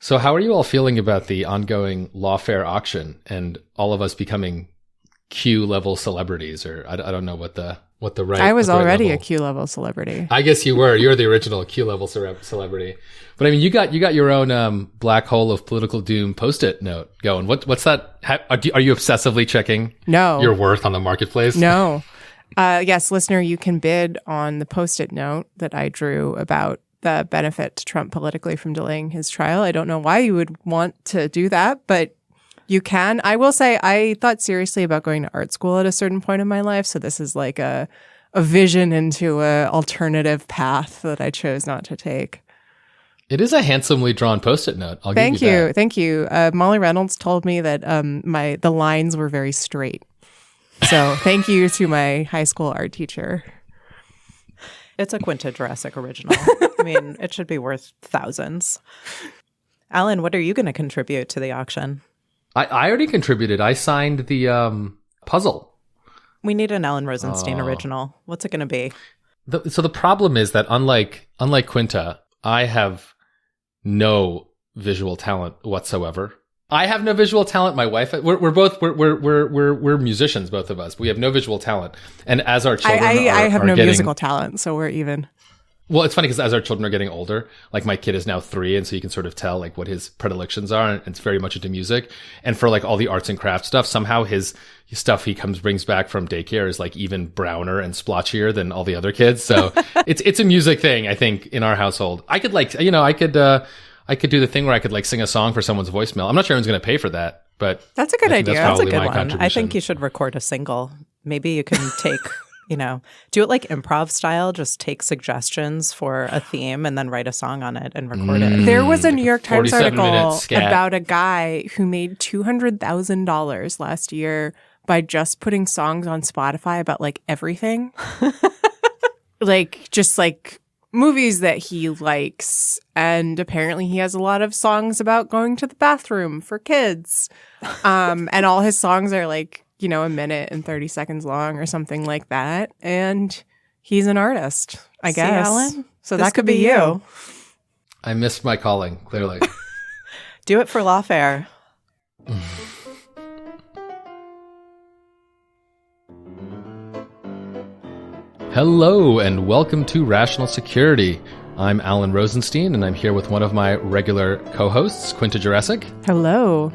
So how are you all feeling about the ongoing lawfare auction and all of us becoming Q level celebrities? Or I don't know what the right. I was already level. a Q level celebrity. I guess you were. You're the original Q level celebrity. But I mean, you got your own black hole of political doom Post-it note going. What's that? Are you obsessively checking your worth on the marketplace? No. Yes, listener, you can bid on the Post-it note that I drew about the benefit to Trump politically from delaying his trial. I don't know why you would want to do that, but you can. I will say I thought seriously about going to art school at a certain point in my life. So this is like a vision into an alternative path that I chose not to take. It is a handsomely drawn Post-it note. I'll give you that. Thank you. Molly Reynolds told me that the lines were very straight. So thank you to my high school art teacher. It's a Quinta Jurassic original. I mean, it should be worth thousands. Alan, what are you going to contribute to the auction? I already contributed. I signed the puzzle. We need an Alan Rosenstein original. What's it going to be? So the problem is that unlike Quinta, I have no visual talent whatsoever. I have no visual talent. My wife, we're musicians, both of us. We have no visual talent. And as our children I have no musical talent, so we're even. Well, it's funny because as our children are getting older, like my kid is now 3, and so you can sort of tell like what his predilections are, and it's very much into music. And for like all the arts and crafts stuff, somehow his stuff he brings back from daycare is like even browner and splotchier than all the other kids. So it's a music thing, I think, in our household. I could like, I could do the thing where I could like sing a song for someone's voicemail. I'm not sure anyone's going to pay for that, but that's a good idea. That's a good one. I think you should record a single. Maybe you can take, do it like improv style. Just take suggestions for a theme and then write a song on it and record it. There was a New York Times article about a guy who made $200,000 last year by just putting songs on Spotify about like everything. Like movies that he likes, and apparently he has a lot of songs about going to the bathroom for kids, and all his songs are like a minute and 30 seconds long or something like that, and he's an artist, I guess. Alan? So that could be you. I missed my calling, clearly. Do it for lawfare. Hello and welcome to Rational Security. I'm Alan Rosenstein, and I'm here with one of my regular co-hosts, Quinta Jurassic. Hello.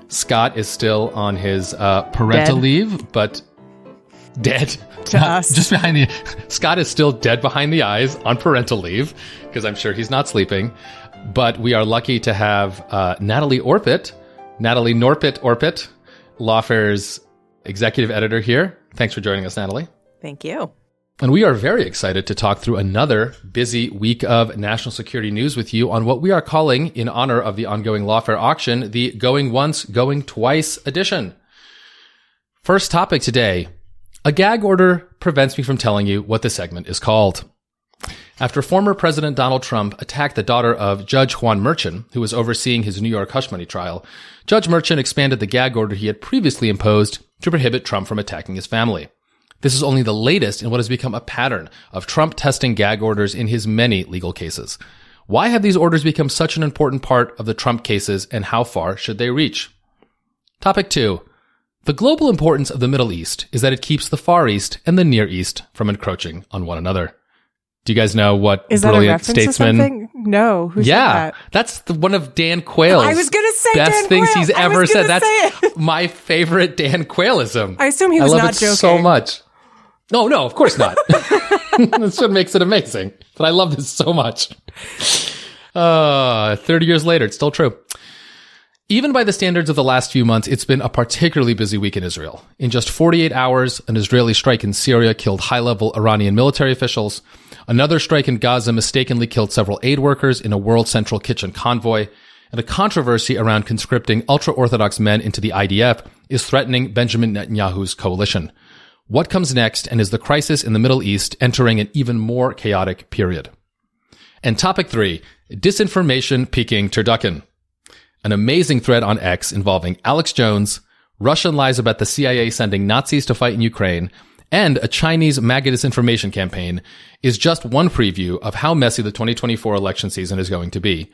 Scott is still on his parental leave, but dead. To us. Just behind the... Scott is still dead behind the eyes on parental leave, because I'm sure he's not sleeping. But we are lucky to have Natalie Norpit, Lawfare's executive editor here. Thanks for joining us, Natalie. Thank you. And we are very excited to talk through another busy week of national security news with you on what we are calling, in honor of the ongoing lawfare auction, the Going Once, Going Twice edition. First topic today. A gag order prevents me from telling you what the segment is called. After former President Donald Trump attacked the daughter of Judge Juan Merchan, who was overseeing his New York hush money trial, Judge Merchan expanded the gag order he had previously imposed to prohibit Trump from attacking his family. This is only the latest in what has become a pattern of Trump testing gag orders in his many legal cases. Why have these orders become such an important part of the Trump cases, and how far should they reach? Topic 2. The global importance of the Middle East is that it keeps the Far East and the Near East from encroaching on one another. Do you guys know what is brilliant that a reference statesman? To something? No. Who said that? That's one of Dan Quayle's I was going to say best Dan things Quayle. he's ever said. That's it. My favorite Dan Quayleism. I assume he was not joking. I love it so much. No, of course not. That's what makes it amazing. But I love this so much. 30 years later, it's still true. Even by the standards of the last few months, it's been a particularly busy week in Israel. In just 48 hours, an Israeli strike in Syria killed high-level Iranian military officials. Another strike in Gaza mistakenly killed several aid workers in a World Central Kitchen convoy. And a controversy around conscripting ultra-Orthodox men into the IDF is threatening Benjamin Netanyahu's coalition. What comes next, and is the crisis in the Middle East entering an even more chaotic period? And topic 3, disinformation peaking turducken. An amazing thread on X involving Alex Jones, Russian lies about the CIA sending Nazis to fight in Ukraine, and a Chinese MAGA disinformation campaign is just one preview of how messy the 2024 election season is going to be.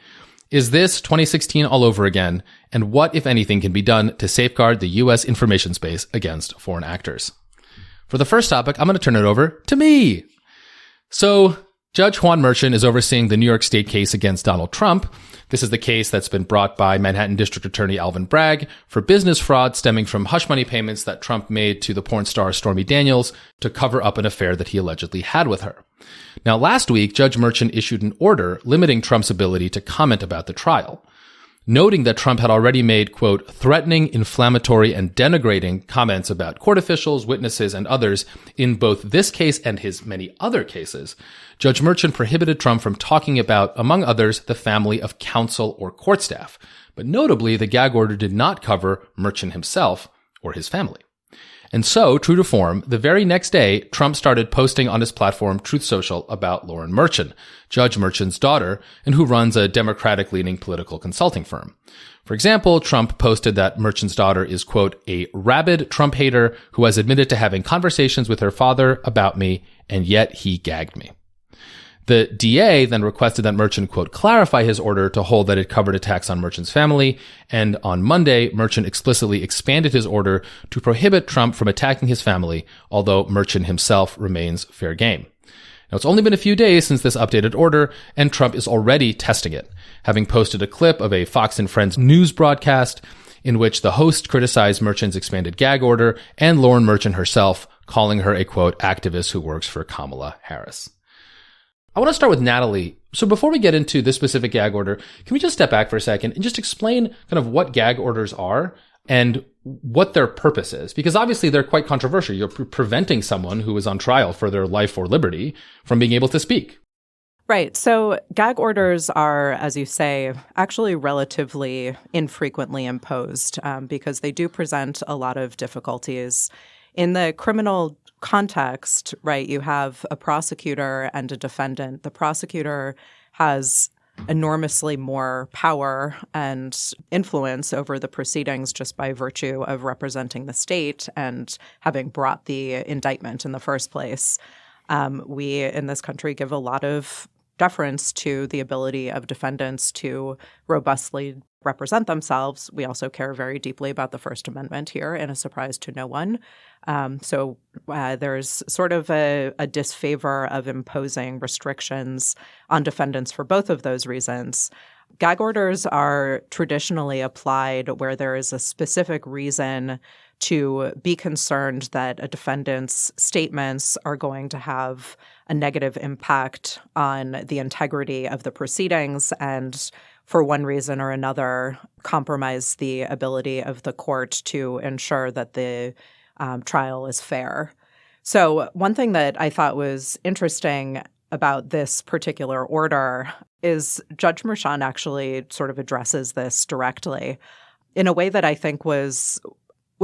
Is this 2016 all over again? And what, if anything, can be done to safeguard the U.S. information space against foreign actors? For the first topic, I'm going to turn it over to me. So, Judge Juan Merchan is overseeing the New York State case against Donald Trump. This is the case that's been brought by Manhattan District Attorney Alvin Bragg for business fraud stemming from hush money payments that Trump made to the porn star Stormy Daniels to cover up an affair that he allegedly had with her. Now, last week, Judge Merchan issued an order limiting Trump's ability to comment about the trial, noting that Trump had already made, quote, threatening, inflammatory, and denigrating comments about court officials, witnesses, and others in both this case and his many other cases. Judge Merchan prohibited Trump from talking about, among others, the family of counsel or court staff. But notably, the gag order did not cover Merchan himself or his family. And so, true to form, the very next day, Trump started posting on his platform Truth Social about Lauren Merchan, Judge Merchan's daughter, and who runs a Democratic-leaning political consulting firm. For example, Trump posted that Merchan's daughter is, quote, a rabid Trump hater who has admitted to having conversations with her father about me, and yet he gagged me. The DA then requested that Merchan, quote, clarify his order to hold that it covered attacks on Merchan's family. And on Monday, Merchan explicitly expanded his order to prohibit Trump from attacking his family, although Merchan himself remains fair game. Now, it's only been a few days since this updated order, and Trump is already testing it, having posted a clip of a Fox and Friends news broadcast in which the host criticized Merchan's expanded gag order and Lauren Merchan herself, calling her a, quote, activist who works for Kamala Harris. I want to start with Natalie. So before we get into this specific gag order, can we just step back for a second and just explain kind of what gag orders are and what their purpose is? Because obviously they're quite controversial. You're preventing someone who is on trial for their life or liberty from being able to speak. Right. So gag orders are, as you say, actually relatively infrequently imposed because they do present a lot of difficulties. In the criminal context, right, you have a prosecutor and a defendant. The prosecutor has enormously more power and influence over the proceedings just by virtue of representing the state and having brought the indictment in the first place. We in this country give a lot of deference to the ability of defendants to robustly represent themselves. We also care very deeply about the First Amendment here, in a surprise to no one. So there's sort of a disfavor of imposing restrictions on defendants for both of those reasons. Gag orders are traditionally applied where there is a specific reason to be concerned that a defendant's statements are going to have a negative impact on the integrity of the proceedings and, for one reason or another, compromise the ability of the court to ensure that the trial is fair. So one thing that I thought was interesting about this particular order is Judge Merchan actually sort of addresses this directly in a way that I think was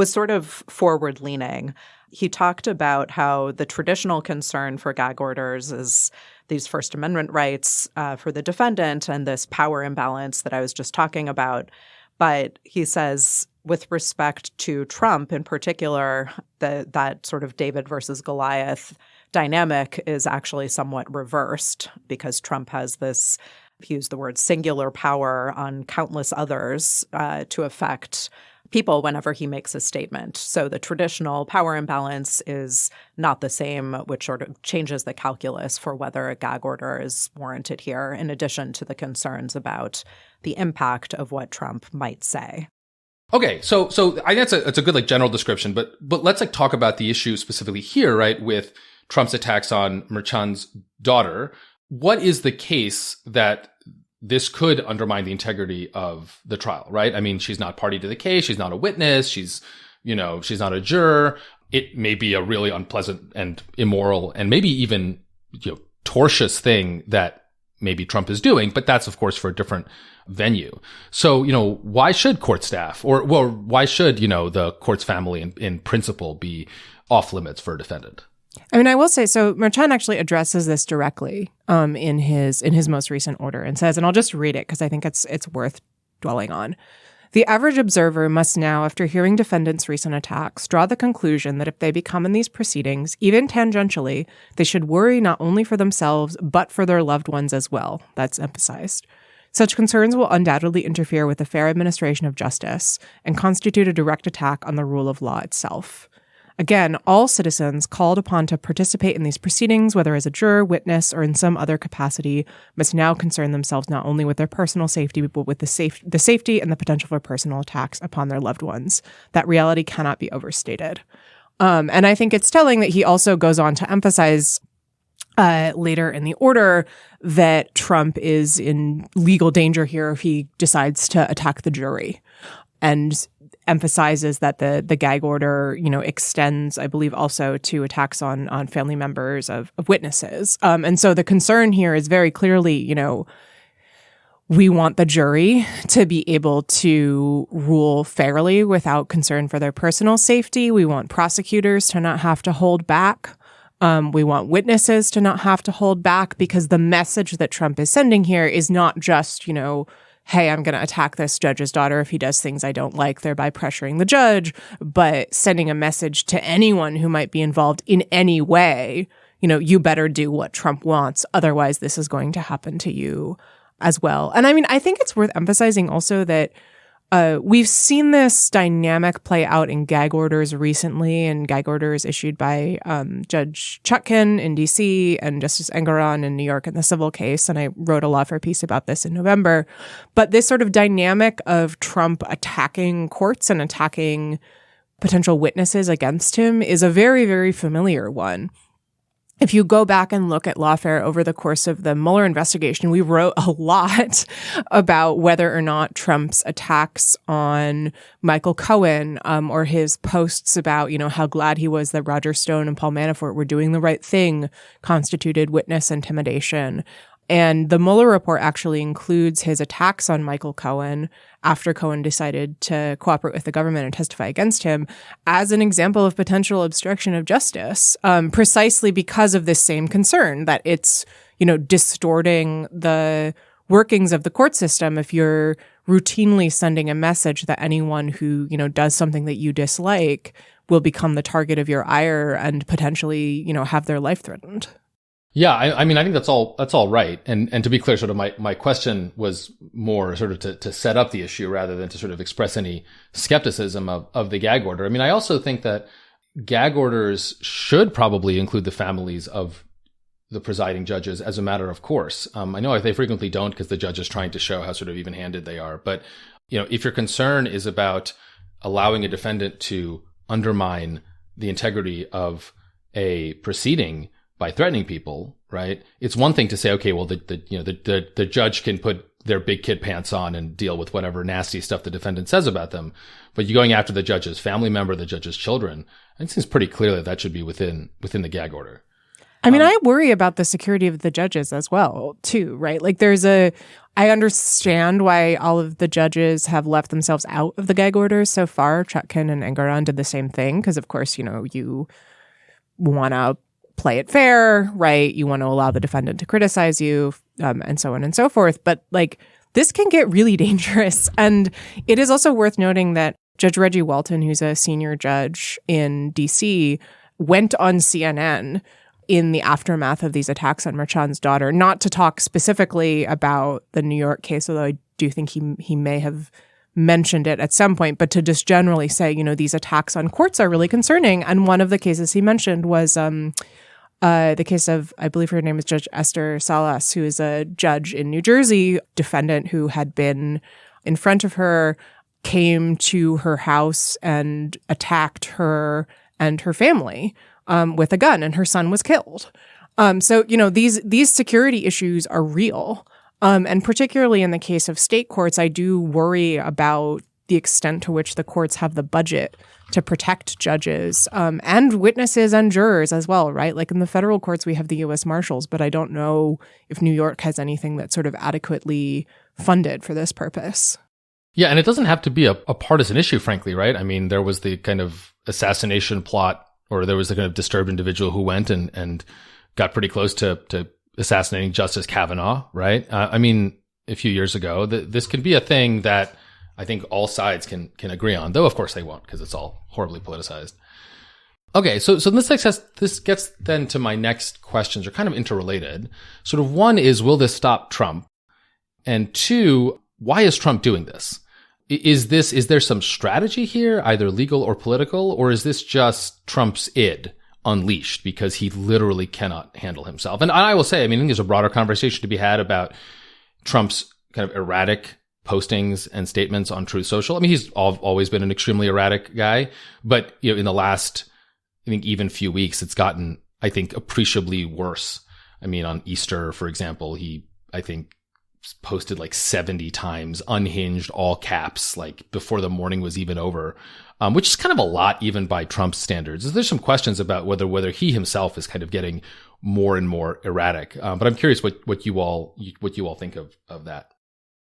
sort of forward-leaning. He talked about how the traditional concern for gag orders is these First Amendment rights for the defendant and this power imbalance that I was just talking about. But he says, with respect to Trump in particular, that sort of David versus Goliath dynamic is actually somewhat reversed because Trump has this, he used the word singular power on countless others to affect people whenever he makes a statement. So the traditional power imbalance is not the same, which sort of changes the calculus for whether a gag order is warranted here, in addition to the concerns about the impact of what Trump might say. Okay, so I think it's a good general description, but let's talk about the issue specifically here, right, with Trump's attacks on Merchan's daughter. What is the case that this could undermine the integrity of the trial, right? I mean, she's not party to the case. She's not a witness. She's not a juror. It may be a really unpleasant and immoral and maybe even, tortious thing that maybe Trump is doing, but that's of course for a different venue. So, why should court staff or why should, the court's family in principle be off limits for a defendant? I mean, I will say, so Merchan actually addresses this directly in his most recent order and says, and I'll just read it because I think it's worth dwelling on. The average observer must now, after hearing defendants' recent attacks, draw the conclusion that if they become in these proceedings, even tangentially, they should worry not only for themselves, but for their loved ones as well. That's emphasized. Such concerns will undoubtedly interfere with the fair administration of justice and constitute a direct attack on the rule of law itself. Again, all citizens called upon to participate in these proceedings, whether as a juror, witness, or in some other capacity, must now concern themselves not only with their personal safety, but with the safety and the potential for personal attacks upon their loved ones. That reality cannot be overstated. And I think it's telling that he also goes on to emphasize later in the order that Trump is in legal danger here if he decides to attack the jury, and emphasizes that the gag order, extends, I believe, also to attacks on family members of witnesses. And so the concern here is very clearly, we want the jury to be able to rule fairly without concern for their personal safety. We want prosecutors to not have to hold back. We want witnesses to not have to hold back, because the message that Trump is sending here is not just, hey, I'm going to attack this judge's daughter if he does things I don't like, thereby pressuring the judge, but sending a message to anyone who might be involved in any way, you better do what Trump wants. Otherwise, this is going to happen to you as well. And I mean, I think it's worth emphasizing also that we've seen this dynamic play out in gag orders recently, and gag orders issued by Judge Chutkan in D.C. and Justice Engoron in New York in the civil case. And I wrote a lawfare piece about this in November. But this sort of dynamic of Trump attacking courts and attacking potential witnesses against him is a very, very familiar one. If you go back and look at lawfare over the course of the Mueller investigation, we wrote a lot about whether or not Trump's attacks on Michael Cohen, or his posts about, how glad he was that Roger Stone and Paul Manafort were doing the right thing, constituted witness intimidation. And the Mueller report actually includes his attacks on Michael Cohen after Cohen decided to cooperate with the government and testify against him as an example of potential obstruction of justice, precisely because of this same concern that it's, distorting the workings of the court system if you're routinely sending a message that anyone who, does something that you dislike will become the target of your ire and potentially, have their life threatened. Yeah, I mean, I think that's all right. And to be clear, sort of my question was more sort of to set up the issue rather than to sort of express any skepticism of the gag order. I mean, I also think that gag orders should probably include the families of the presiding judges as a matter of course. I know they frequently don't because the judge is trying to show how sort of even-handed they are. But, if your concern is about allowing a defendant to undermine the integrity of a proceeding by threatening people, right? It's one thing to say, okay, well, the judge can put their big kid pants on and deal with whatever nasty stuff the defendant says about them. But you're going after the judge's family member, the judge's children. It seems pretty clear that should be within the gag order. I mean, I worry about the security of the judges as well, too, right? Like I understand why all of the judges have left themselves out of the gag orders so far. Chutkan and Engoron did the same thing because, of course, you want to play it fair, right? You want to allow the defendant to criticize you, and so on and so forth. But this can get really dangerous. And it is also worth noting that Judge Reggie Walton, who's a senior judge in D.C., went on CNN in the aftermath of these attacks on Merchan's daughter, not to talk specifically about the New York case, although I do think he may have mentioned it at some point, but to just generally say, these attacks on courts are really concerning. And one of the cases he mentioned was the case of, I believe her name is Judge Esther Salas, who is a judge in New Jersey, defendant who had been in front of her, came to her house and attacked her and her family with a gun, and her son was killed. So, these security issues are real. And particularly in the case of state courts, I do worry about the extent to which the courts have the budget to protect judges and witnesses and jurors as well, right? Like in the federal courts, we have the U.S. Marshals, but I don't know if New York has anything that's sort of adequately funded for this purpose. Yeah, and it doesn't have to be a partisan issue, frankly, right? I mean, there was the kind of assassination plot, or there was the kind of disturbed individual who went and got pretty close to assassinating Justice Kavanaugh, right? I mean, a few years ago, this can be a thing that I think all sides can agree on, though of course they won't because it's all horribly politicized. Okay, so this gets then to my next questions, are kind of interrelated. Sort of one is, will this stop Trump? And two, why is Trump doing this? Is there some strategy here, either legal or political, or is this just Trump's id unleashed because he literally cannot handle himself? And I will say, I think there's a broader conversation to be had about Trump's kind of erratic postings and statements on Truth Social. He's always been an extremely erratic guy, but in the last, I think, even few weeks, it's gotten, I think, appreciably worse. On Easter, for example, he, I think, posted like 70 times, unhinged, all caps, like before the morning was even over, which is kind of a lot even by Trump's standards. There's some questions about whether he himself is kind of getting more and more erratic. But I'm curious what you all think of that.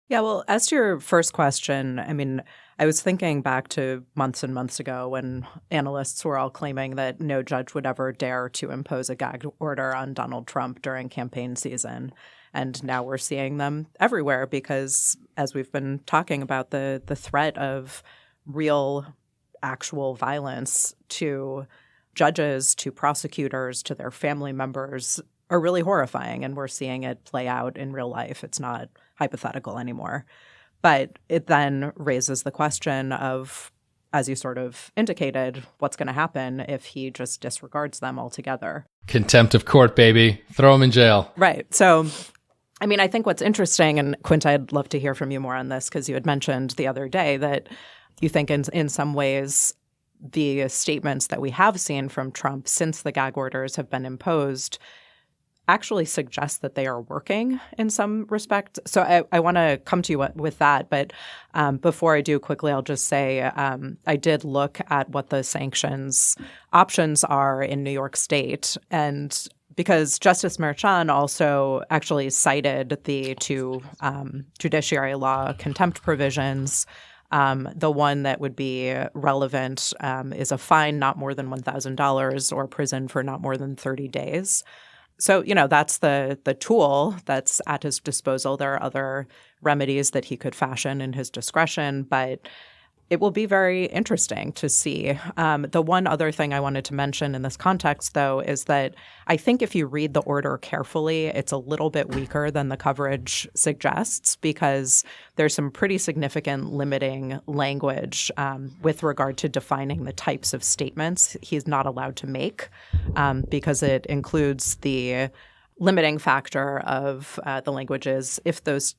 Yeah, well, as to your first question, I was thinking back to months and months ago when analysts were all claiming that no judge would ever dare to impose a gag order on Donald Trump during campaign season. And now we're seeing them everywhere because, as we've been talking about, the threat of real, actual violence to judges, to prosecutors, to their family members are really horrifying. And we're seeing it play out in real life. It's not hypothetical anymore. But it then raises the question of, as you sort of indicated, what's going to happen if he just disregards them altogether? Contempt of court, baby. Throw him in jail. Right. So, I think what's interesting, and Quint, I'd love to hear from you more on this, because you had mentioned the other day that you think in some ways the statements that we have seen from Trump since the gag orders have been imposed actually suggest that they are working in some respect. So I want to come to you with that. But before I do, quickly, I'll just say I did look at what the sanctions options are in New York State. And because Justice Merchan also actually cited the two judiciary law contempt provisions, the one that would be relevant is a fine not more than $1,000 or prison for not more than 30 days. So, that's the tool that's at his disposal. There are other remedies that he could fashion in his discretion, but it will be very interesting to see. The one other thing I wanted to mention in this context, though, is that I think if you read the order carefully, it's a little bit weaker than the coverage suggests because there's some pretty significant limiting language with regard to defining the types of statements he's not allowed to make because it includes the limiting factor of the language is if those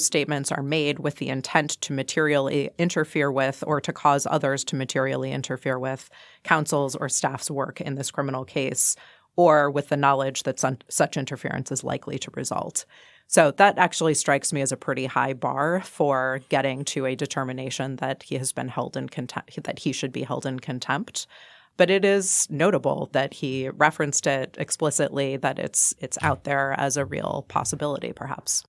statements are made with the intent to materially interfere with or to cause others to materially interfere with counsel's or staff's work in this criminal case, or with the knowledge that such interference is likely to result. So that actually strikes me as a pretty high bar for getting to a determination that he has been held in contempt, that he should be held in contempt. But it is notable that he referenced it explicitly, that it's out there as a real possibility, perhaps.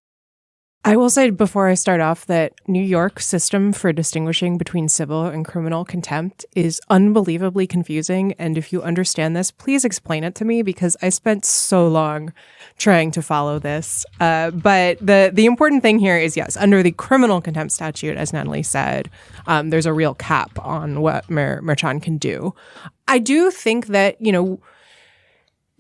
I will say before I start off that New York's system for distinguishing between civil and criminal contempt is unbelievably confusing. And if you understand this, please explain it to me because I spent so long trying to follow this. But the important thing here is, yes, under the criminal contempt statute, as Natalie said, there's a real cap on what Merchan can do. I do think that,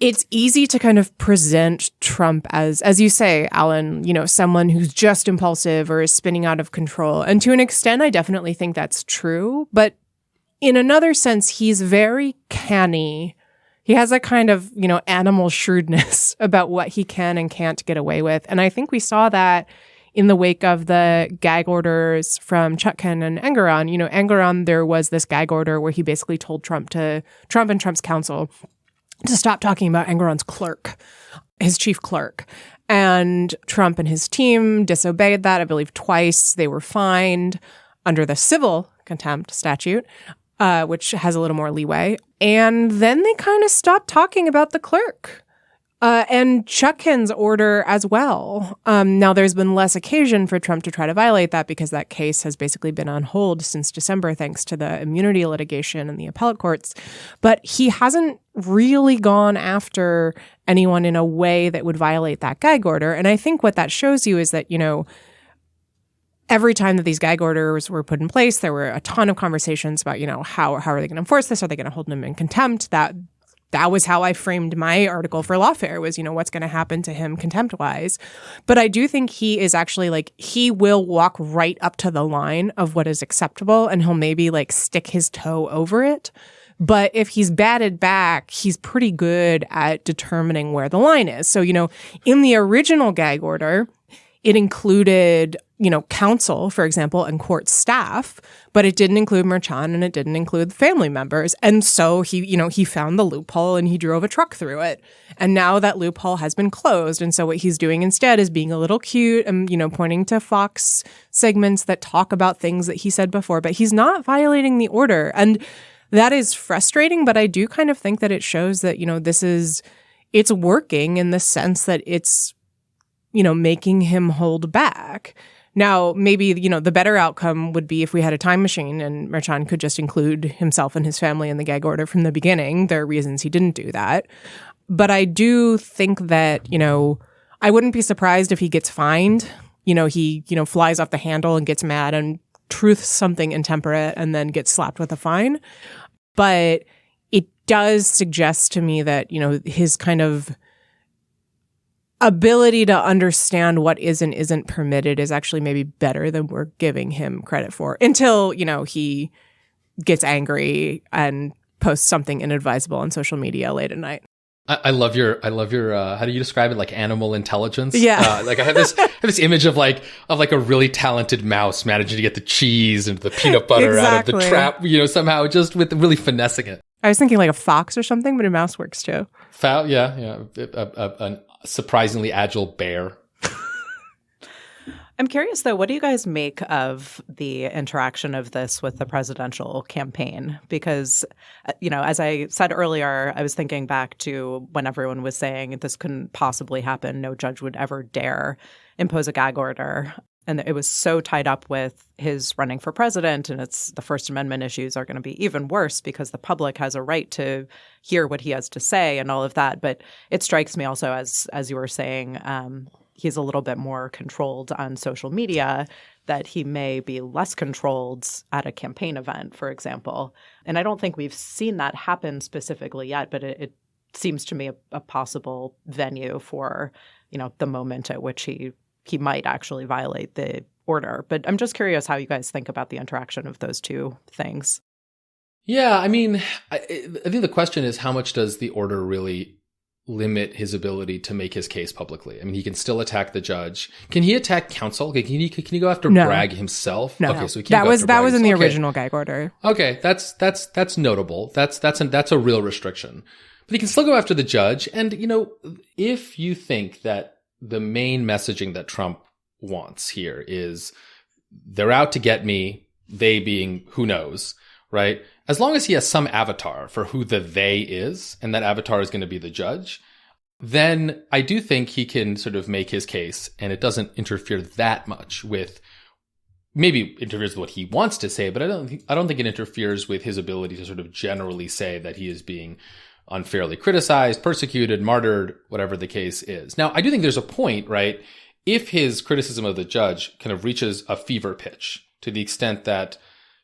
it's easy to kind of present Trump as you say, Alan, someone who's just impulsive or is spinning out of control. And to an extent, I definitely think that's true. But in another sense, he's very canny. He has a kind of, animal shrewdness about what he can and can't get away with. And I think we saw that in the wake of the gag orders from Chutkan and Engoron. Engoron, there was this gag order where he basically told Trump and Trump's counsel to stop talking about Engoron's clerk, his chief clerk. And Trump and his team disobeyed that, I believe, twice. They were fined under the civil contempt statute, which has a little more leeway. And then they kind of stopped talking about the clerk. And Chutkan's order as well. Now, there's been less occasion for Trump to try to violate that because that case has basically been on hold since December, thanks to the immunity litigation in the appellate courts. But he hasn't really gone after anyone in a way that would violate that gag order. And I think what that shows you is that, every time that these gag orders were put in place, there were a ton of conversations about, how are they going to enforce this? Are they going to hold him in contempt? That that was how I framed my article for Lawfare was, what's going to happen to him contempt-wise. But I do think he is actually he will walk right up to the line of what is acceptable, and he'll maybe stick his toe over it. But if he's batted back, he's pretty good at determining where the line is. So, in the original gag order, it included, counsel, for example, and court staff, but it didn't include Merchan and it didn't include family members. And so he found the loophole and he drove a truck through it. And now that loophole has been closed. And so what he's doing instead is being a little cute and, pointing to Fox segments that talk about things that he said before, but he's not violating the order. And that is frustrating, but I do kind of think that it shows that, it's working in the sense that it's, making him hold back. Now, maybe, the better outcome would be if we had a time machine and Merchan could just include himself and his family in the gag order from the beginning. There are reasons he didn't do that. But I do think that, I wouldn't be surprised if he gets fined. He, flies off the handle and gets mad and truths something intemperate and then gets slapped with a fine. But it does suggest to me that, his kind of ability to understand what is and isn't permitted is actually maybe better than we're giving him credit for until, he gets angry and posts something inadvisable on social media late at night. I love your how do you describe it? Animal intelligence? Yeah. I have this image of a really talented mouse managing to get the cheese and the peanut butter out of the trap, somehow just with really finessing it. I was thinking a fox or something, but a mouse works too. Yeah. An surprisingly agile bear. I'm curious, though, what do you guys make of the interaction of this with the presidential campaign? Because, as I said earlier, I was thinking back to when everyone was saying this couldn't possibly happen. No judge would ever dare impose a gag order. And it was so tied up with his running for president, and it's the First Amendment issues are going to be even worse because the public has a right to hear what he has to say and all of that. But it strikes me also, as you were saying, he's a little bit more controlled on social media, that he may be less controlled at a campaign event, for example. And I don't think we've seen that happen specifically yet, but it seems to me a possible venue for, the moment at which he might actually violate the order. But I'm just curious how you guys think about the interaction of those two things. Yeah, I mean, I think the question is, how much does the order really limit his ability to make his case publicly? I mean, he can still attack the judge. Can he attack counsel? Can he go after Bragg himself? No. Okay, so he can't that was in the original gag order. Okay, that's notable. That's a real restriction. But he can still go after the judge. And if you think that the main messaging that Trump wants here is they're out to get me, they being who knows, right? As long as he has some avatar for who the they is, and that avatar is going to be the judge, then I do think he can sort of make his case, and it doesn't interfere that much with, maybe interferes with what he wants to say, but I don't think it interferes with his ability to sort of generally say that he is being unfairly criticized, persecuted, martyred, whatever the case is. Now, I do think there's a point, right? If his criticism of the judge kind of reaches a fever pitch to the extent that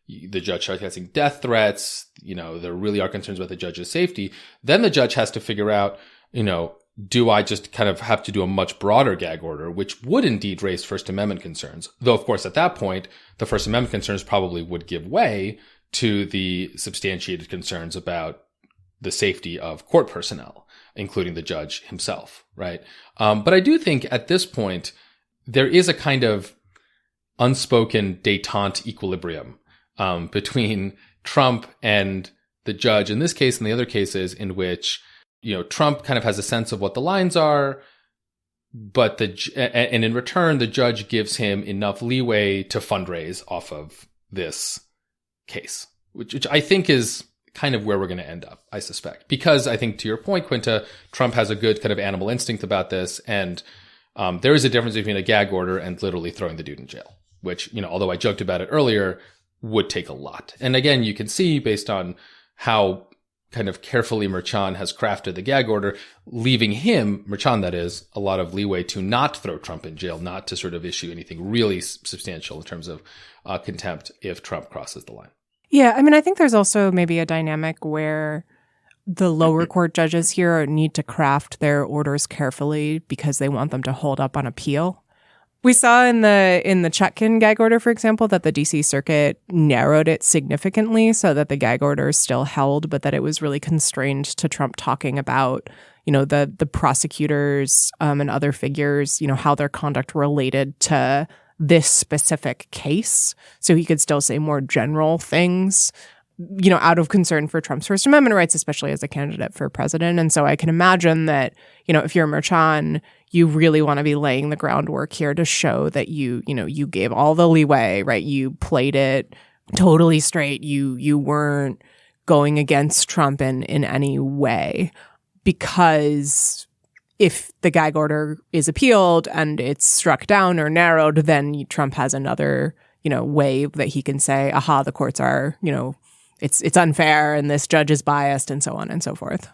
the judge starts getting death threats, there really are concerns about the judge's safety, then the judge has to figure out, do I just kind of have to do a much broader gag order, which would indeed raise First Amendment concerns? Though, of course, at that point, the First Amendment concerns probably would give way to the substantiated concerns about the safety of court personnel, including the judge himself, right? But I do think at this point, there is a kind of unspoken détente equilibrium between Trump and the judge in this case and the other cases in which, Trump kind of has a sense of what the lines are, but and in return, the judge gives him enough leeway to fundraise off of this case, which I think is kind of where we're going to end up, I suspect. Because I think, to your point, Quinta, Trump has a good kind of animal instinct about this. And there is a difference between a gag order and literally throwing the dude in jail, which, although I joked about it earlier, would take a lot. And again, you can see based on how kind of carefully Merchan has crafted the gag order, leaving him, Merchan that is, a lot of leeway to not throw Trump in jail, not to sort of issue anything really substantial in terms of contempt if Trump crosses the line. Yeah, I mean, I think there's also maybe a dynamic where the lower court judges here need to craft their orders carefully because they want them to hold up on appeal. We saw in the Chutkan gag order, for example, that the D.C. Circuit narrowed it significantly so that the gag order is still held, but that it was really constrained to Trump talking about, the prosecutors and other figures, how their conduct related to this specific case. So he could still say more general things, out of concern for Trump's First Amendment rights, especially as a candidate for president. And so I can imagine that, if you're Merchan, you really want to be laying the groundwork here to show that you gave all the leeway, right? You played it totally straight. You weren't going against Trump in any way, because if the gag order is appealed and it's struck down or narrowed, then Trump has another, way that he can say, aha, the courts are, it's unfair and this judge is biased and so on and so forth.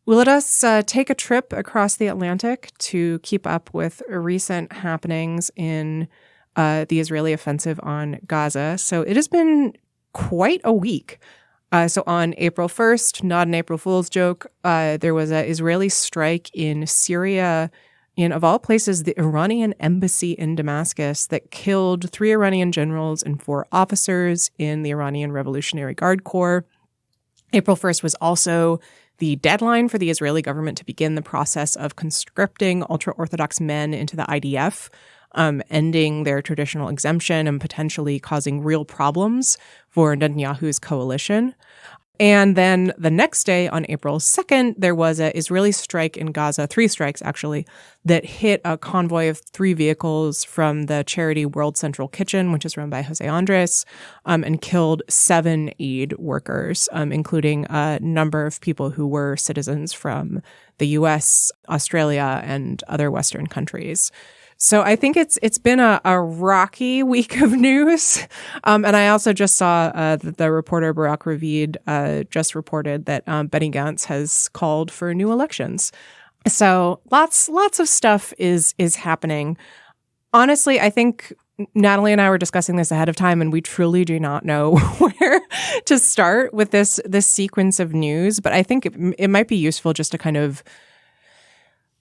Well, let us take a trip across the Atlantic to keep up with recent happenings in the Israeli offensive on Gaza. So it has been quite a week. So on April 1st, not an April Fool's joke, there was an Israeli strike in Syria, in, of all places, the Iranian embassy in Damascus, that killed 3 Iranian generals and 4 officers in the Iranian Revolutionary Guard Corps. April 1st was also the deadline for the Israeli government to begin the process of conscripting ultra-Orthodox men into the IDF, ending their traditional exemption and potentially causing real problems for Netanyahu's coalition. And then the next day, on April 2nd, there was an Israeli strike in Gaza, 3 strikes actually, that hit a convoy of 3 vehicles from the charity World Central Kitchen, which is run by Jose Andres, and killed 7 aid workers, including a number of people who were citizens from the U.S., Australia, and other Western countries. So I think it's been a rocky week of news. And I also just saw that the reporter Barak Ravid just reported that Benny Gantz has called for new elections. So lots of stuff is happening. Honestly, I think Natalie and I were discussing this ahead of time, and we truly do not know where to start with this sequence of news. But I think it might be useful just to kind of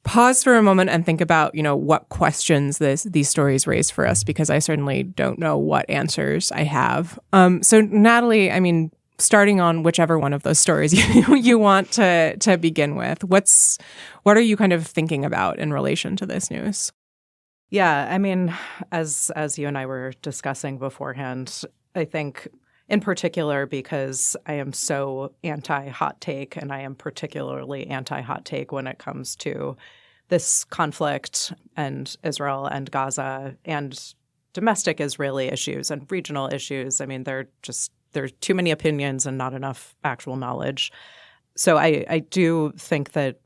pause for a moment and think about, what questions these stories raise for us, because I certainly don't know what answers I have. So Natalie, starting on whichever one of those stories you want to begin with, what are you kind of thinking about in relation to this news? Yeah, as you and I were discussing beforehand, I think in particular because I am so anti-hot take, and I am particularly anti-hot take when it comes to this conflict and Israel and Gaza and domestic Israeli issues and regional issues. There's too many opinions and not enough actual knowledge. So I do think that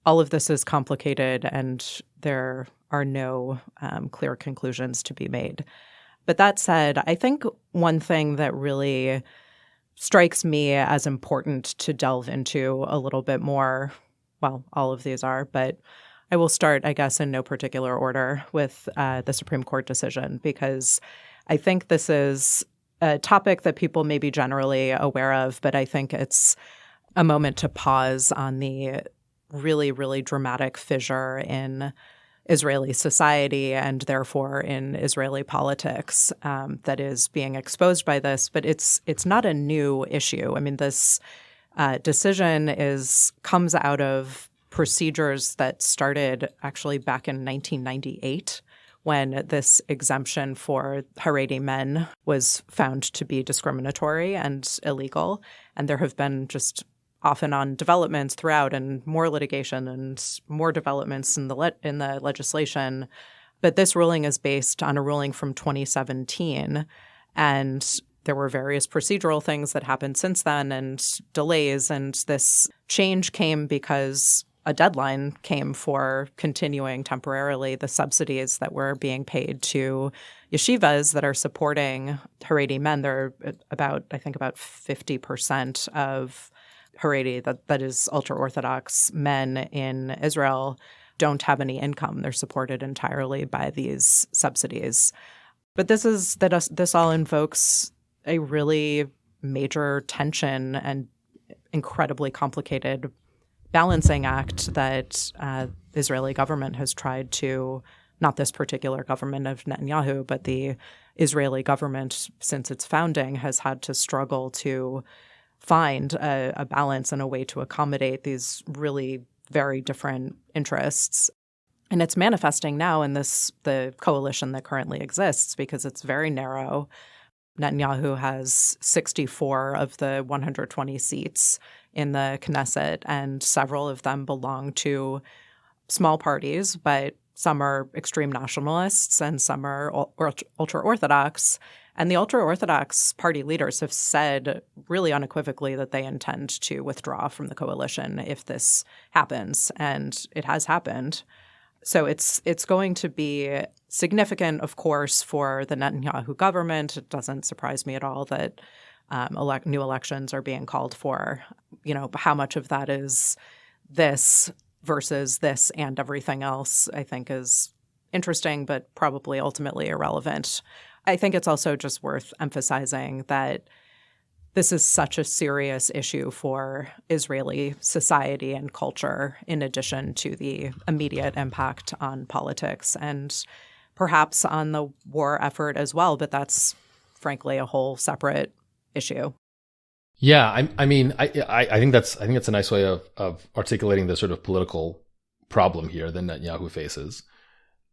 all of this is complicated and there are no clear conclusions to be made. But that said, I think one thing that really strikes me as important to delve into a little bit more, well, all of these are, but I will start, I guess, in no particular order with the Supreme Court decision, because I think this is a topic that people may be generally aware of, but I think it's a moment to pause on the really, really dramatic fissure in Israeli society and therefore in Israeli politics that is being exposed by this. But it's not a new issue. This decision comes out of procedures that started actually back in 1998 when this exemption for Haredi men was found to be discriminatory and illegal. And there have been just off and on developments throughout and more litigation and more developments in the legislation. But this ruling is based on a ruling from 2017. And there were various procedural things that happened since then and delays. And this change came because a deadline came for continuing temporarily the subsidies that were being paid to yeshivas that are supporting Haredi men. They're about 50% of Haredi, that is ultra-Orthodox men in Israel, don't have any income. They're supported entirely by these subsidies. But this all invokes a really major tension and incredibly complicated balancing act that the Israeli government has tried to, not this particular government of Netanyahu, but the Israeli government since its founding has had to struggle to find a balance and a way to accommodate these really very different interests. And it's manifesting now in the coalition that currently exists because it's very narrow. Netanyahu has 64 of the 120 seats in the Knesset, and several of them belong to small parties, but some are extreme nationalists and some are ultra-Orthodox. And the ultra-Orthodox party leaders have said really unequivocally that they intend to withdraw from the coalition if this happens, and it has happened. So it's going to be significant, of course, for the Netanyahu government. It doesn't surprise me at all that new elections are being called for. You know, how much of that is this versus this and everything else, I think is interesting, but probably ultimately irrelevant. I think it's also just worth emphasizing that this is such a serious issue for Israeli society and culture, in addition to the immediate impact on politics and perhaps on the war effort as well. But that's frankly a whole separate issue. Yeah, I think that's a nice way of articulating the sort of political problem here that Netanyahu faces.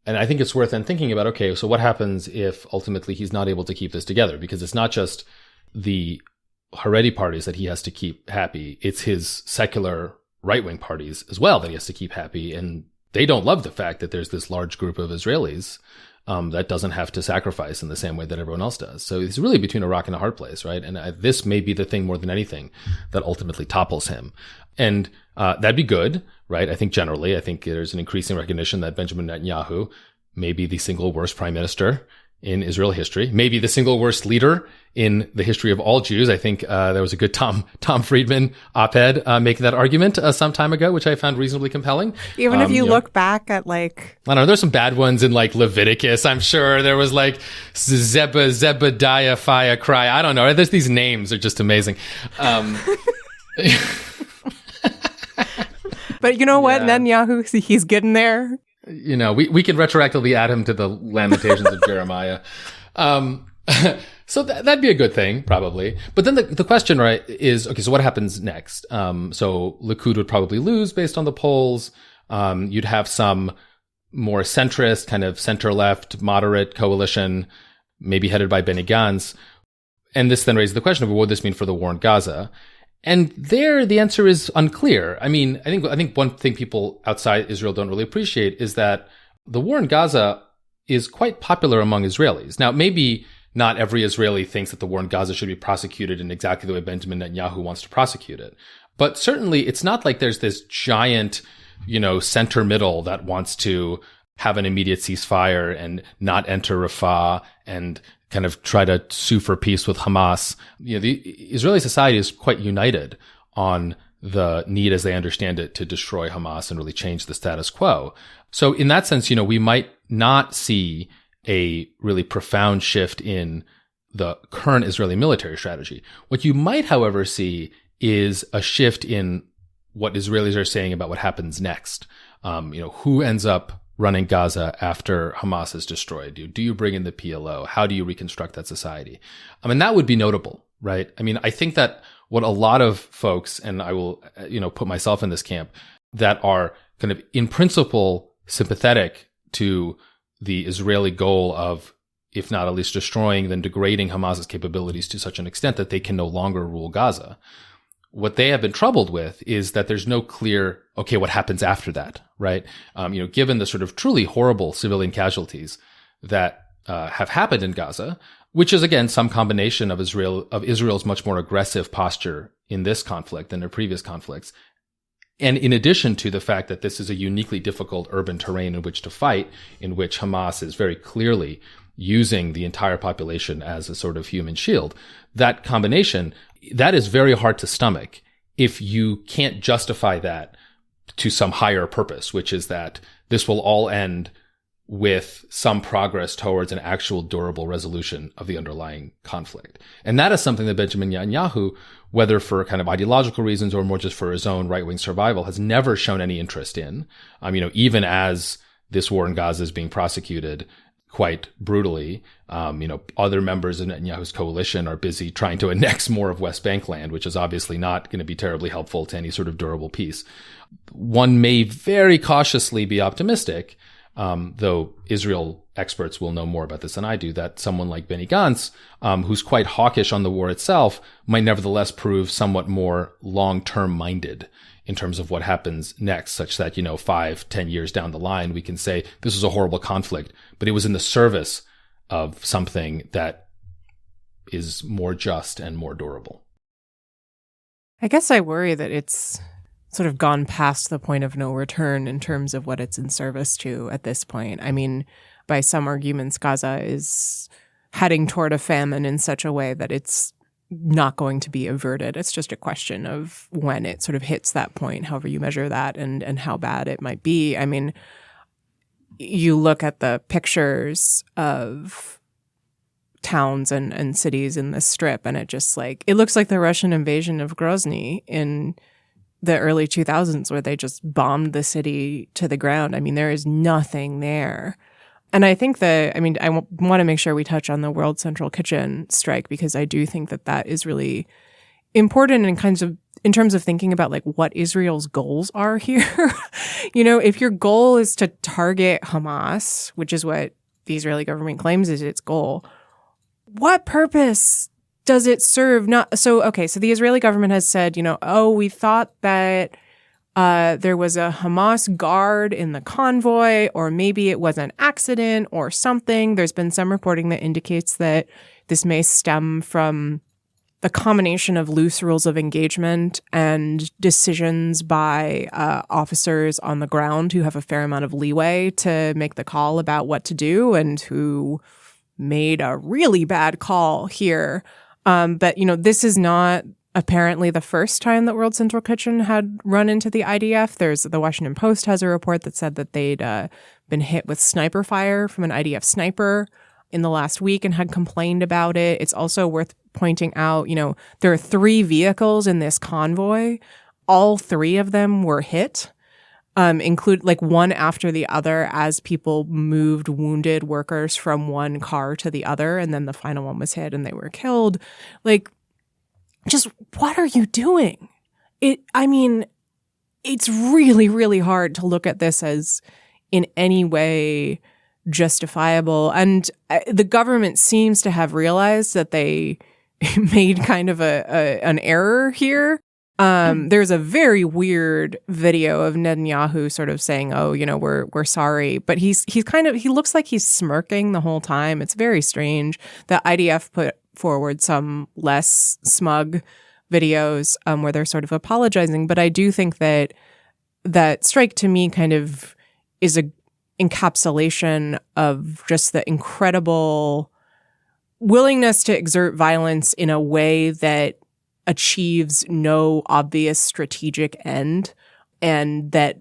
And I think it's worth then thinking about, okay, so what happens if ultimately he's not able to keep this together? Because it's not just the Haredi parties that he has to keep happy. It's his secular right-wing parties as well that he has to keep happy. And they don't love the fact that there's this large group of Israelis that doesn't have to sacrifice in the same way that everyone else does. So he's really between a rock and a hard place, right? And this may be the thing more than anything that ultimately topples him. And that'd be good, right? I think there's an increasing recognition that Benjamin Netanyahu may be the single worst prime minister in Israel history, maybe the single worst leader in the history of all Jews. I think there was a good Tom Friedman op-ed making that argument some time ago, which I found reasonably compelling. Even if you look back at I don't know, there's some bad ones in Leviticus. I'm sure there was Zebediah, Fire, Cry. I don't know. There's these names are just amazing. But you know what, Netanyahu, he's getting there. You know, we can retroactively add him to the Lamentations of Jeremiah. So that'd be a good thing, probably. But then the question, right, is, okay, so what happens next? So Likud would probably lose based on the polls. You'd have some more centrist, kind of center-left, moderate coalition, maybe headed by Benny Gantz. And this then raises the question of what would this mean for the war in Gaza? And there, the answer is unclear. I mean, I think one thing people outside Israel don't really appreciate is that the war in Gaza is quite popular among Israelis. Now, maybe not every Israeli thinks that the war in Gaza should be prosecuted in exactly the way Benjamin Netanyahu wants to prosecute it. But certainly, it's not like there's this giant, center middle that wants to have an immediate ceasefire and not enter Rafah and kind of try to sue for peace with Hamas. The Israeli society is quite united on the need, as they understand it, to destroy Hamas and really change the status quo. So in that sense, we might not see a really profound shift in the current Israeli military strategy. What you might, however, see is a shift in what Israelis are saying about what happens next. Who ends up running Gaza after Hamas is destroyed? Do you bring in the PLO? How do you reconstruct that society? That would be notable, right? I think that what a lot of folks, and I will, put myself in this camp, that are kind of in principle sympathetic to the Israeli goal of, if not at least destroying, then degrading Hamas's capabilities to such an extent that they can no longer rule Gaza. What they have been troubled with is that there's no clear, okay, what happens after that, right? Given the sort of truly horrible civilian casualties that have happened in Gaza, which is again some combination of Israel's much more aggressive posture in this conflict than their previous conflicts, and in addition to the fact that this is a uniquely difficult urban terrain in which to fight, in which Hamas is very clearly using the entire population as a sort of human shield, that combination, that is very hard to stomach if you can't justify that to some higher purpose, which is that this will all end with some progress towards an actual durable resolution of the underlying conflict. And that is something that Benjamin Netanyahu, whether for kind of ideological reasons or more just for his own right-wing survival, has never shown any interest in. Even as this war in Gaza is being prosecuted quite brutally, other members of Netanyahu's coalition are busy trying to annex more of West Bank land, which is obviously not going to be terribly helpful to any sort of durable peace. One may very cautiously be optimistic, though Israel experts will know more about this than I do, that someone like Benny Gantz, who's quite hawkish on the war itself, might nevertheless prove somewhat more long-term minded in terms of what happens next, such that, 5-10 years down the line, we can say this was a horrible conflict, but it was in the service of something that is more just and more durable. I guess I worry that it's sort of gone past the point of no return in terms of what it's in service to at this point. I mean, by some arguments, Gaza is heading toward a famine in such a way that it's not going to be averted. It's just a question of when it sort of hits that point, however you measure that, and how bad it might be. I mean, you look at the pictures of towns and cities in the Strip, and it looks like the Russian invasion of Grozny in the early 2000s, where they just bombed the city to the ground. I mean, there is nothing there. And I think I want to make sure we touch on the World Central Kitchen strike, because I do think that is really important in terms of thinking about like what Israel's goals are here. If your goal is to target Hamas, which is what the Israeli government claims is its goal, what purpose does it serve? So the Israeli government has said, we thought that there was a Hamas guard in the convoy, or maybe it was an accident or something. There's been some reporting that indicates that this may stem from the combination of loose rules of engagement and decisions by officers on the ground who have a fair amount of leeway to make the call about what to do, and who made a really bad call here. But this is not apparently the first time that World Central Kitchen had run into the IDF. The Washington Post has a report that said that they'd been hit with sniper fire from an IDF sniper in the last week and had complained about it. It's also worth pointing out, there are 3 vehicles in this convoy. All 3 of them were hit, include like one after the other, as people moved wounded workers from one car to the other. And then the final one was hit and they were killed. Like, just what are you doing? It's really, really hard to look at this as in any way justifiable. And the government seems to have realized that they made kind of an error here. There's a very weird video of Netanyahu sort of saying, "Oh, we're sorry," but he looks like he's smirking the whole time. It's very strange. The IDF put forward some less smug videos where they're sort of apologizing, but I do think that strike to me kind of is a encapsulation of just the incredible willingness to exert violence in a way that achieves no obvious strategic end, and that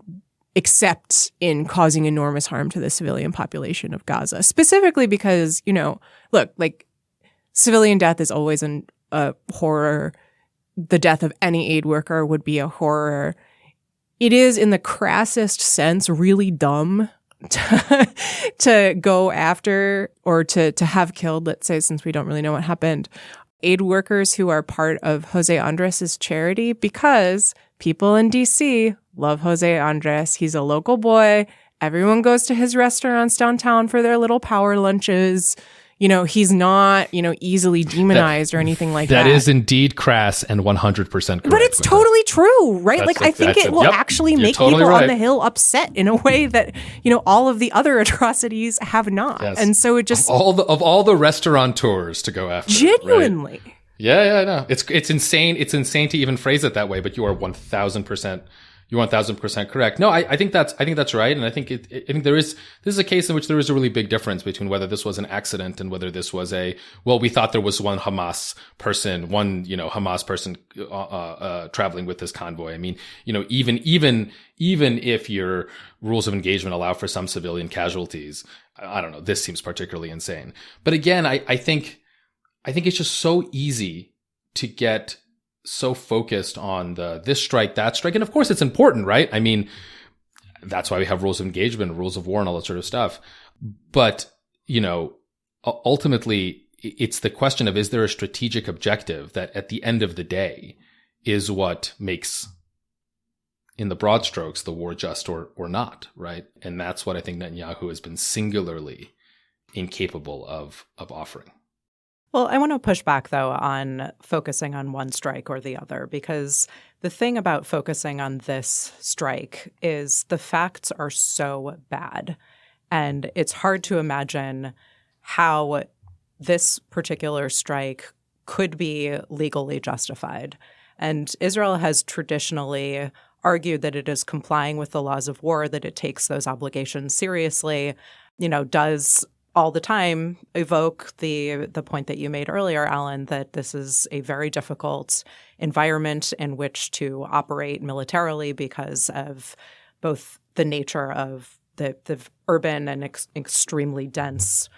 except in causing enormous harm to the civilian population of Gaza. Specifically because, look, like, civilian death is always a horror. The death of any aid worker would be a horror. It is, in the crassest sense, really dumb to go after or to have killed, let's say, since we don't really know what happened, aid workers who are part of Jose Andres' charity, because people in DC love Jose Andres. He's a local boy. Everyone goes to his restaurants downtown for their little power lunches. He's not, easily demonized or anything like that. That is indeed crass and 100% correct. But it's totally true, right? I think it will actually make totally people on the Hill upset in a way that, all of the other atrocities have not. Yes. And so it just... Of all the restaurateurs to go after. Genuinely. Right? Yeah, no. It's insane. It's insane to even phrase it that way, but you are 1,000% You're 1000% correct. No, I think that's right. And I think this is a case in which there is a really big difference between whether this was an accident and whether this was we thought there was one Hamas person traveling with this convoy. I mean, even if your rules of engagement allow for some civilian casualties, I don't know, this seems particularly insane. But again, I think it's just so easy to get so focused on this strike, that strike. And of course it's important, right? I mean, that's why we have rules of engagement, rules of war, and all that sort of stuff. But, ultimately it's the question of, is there a strategic objective that at the end of the day is what makes, in the broad strokes, the war just or not, right? And that's what I think Netanyahu has been singularly incapable of offering. Well, I want to push back, though, on focusing on one strike or the other, because the thing about focusing on this strike is the facts are so bad. And it's hard to imagine how this particular strike could be legally justified. And Israel has traditionally argued that it is complying with the laws of war, that it takes those obligations seriously, does all the time evoke the point that you made earlier, Alan, that this is a very difficult environment in which to operate militarily because of both the nature of the urban and extremely dense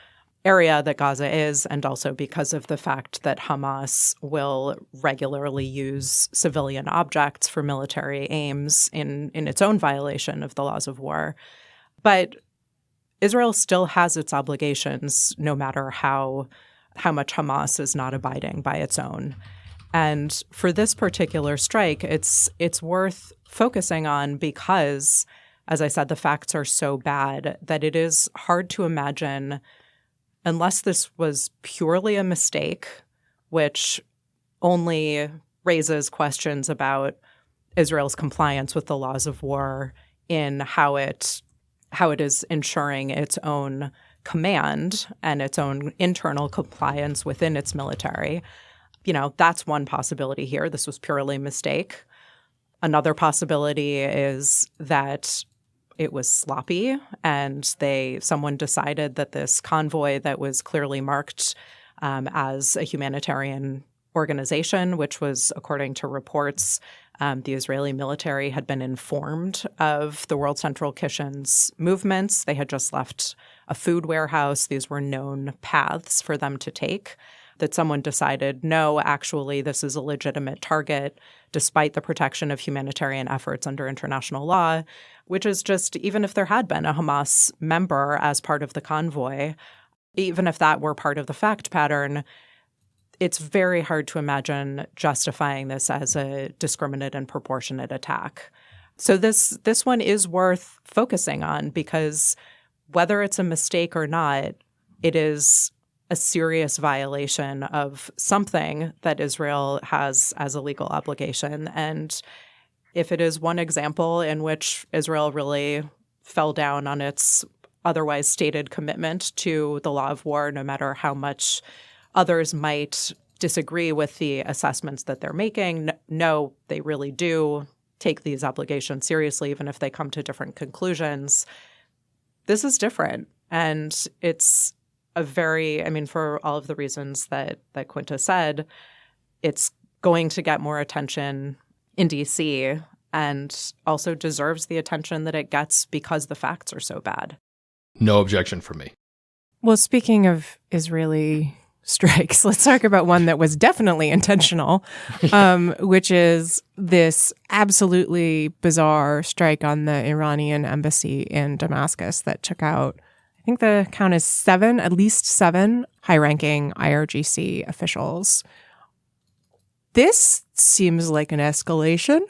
area that Gaza is, and also because of the fact that Hamas will regularly use civilian objects for military aims in its own violation of the laws of war. But Israel still has its obligations, no matter how much Hamas is not abiding by its own. And for this particular strike, it's worth focusing on because, as I said, the facts are so bad that it is hard to imagine, unless this was purely a mistake, which only raises questions about Israel's compliance with the laws of war in how it is ensuring its own command and its own internal compliance within its military. That's one possibility here. This was purely a mistake. Another possibility is that it was sloppy and someone decided that this convoy that was clearly marked as a humanitarian organization, which was, according to reports, the Israeli military had been informed of the World Central Kitchen's movements. They had just left a food warehouse. These were known paths for them to take, that someone decided, no, actually, this is a legitimate target, despite the protection of humanitarian efforts under international law, which is just, even if there had been a Hamas member as part of the convoy, even if that were part of the fact pattern, it's very hard to imagine justifying this as a discriminate and proportionate attack. So this one is worth focusing on, because whether it's a mistake or not, it is a serious violation of something that Israel has as a legal obligation. And if it is one example in which Israel really fell down on its otherwise stated commitment to the law of war, no matter how much others might disagree with the assessments that they're making, no, they really do take these obligations seriously, even if they come to different conclusions. This is different. And it's for all of the reasons that Quinta said, it's going to get more attention in D.C. and also deserves the attention that it gets because the facts are so bad. No objection from me. Well, speaking of Israeli strikes, let's talk about one that was definitely intentional, which is this absolutely bizarre strike on the Iranian embassy in Damascus that took out, I think the count is at least seven high-ranking IRGC officials. This seems like an escalation.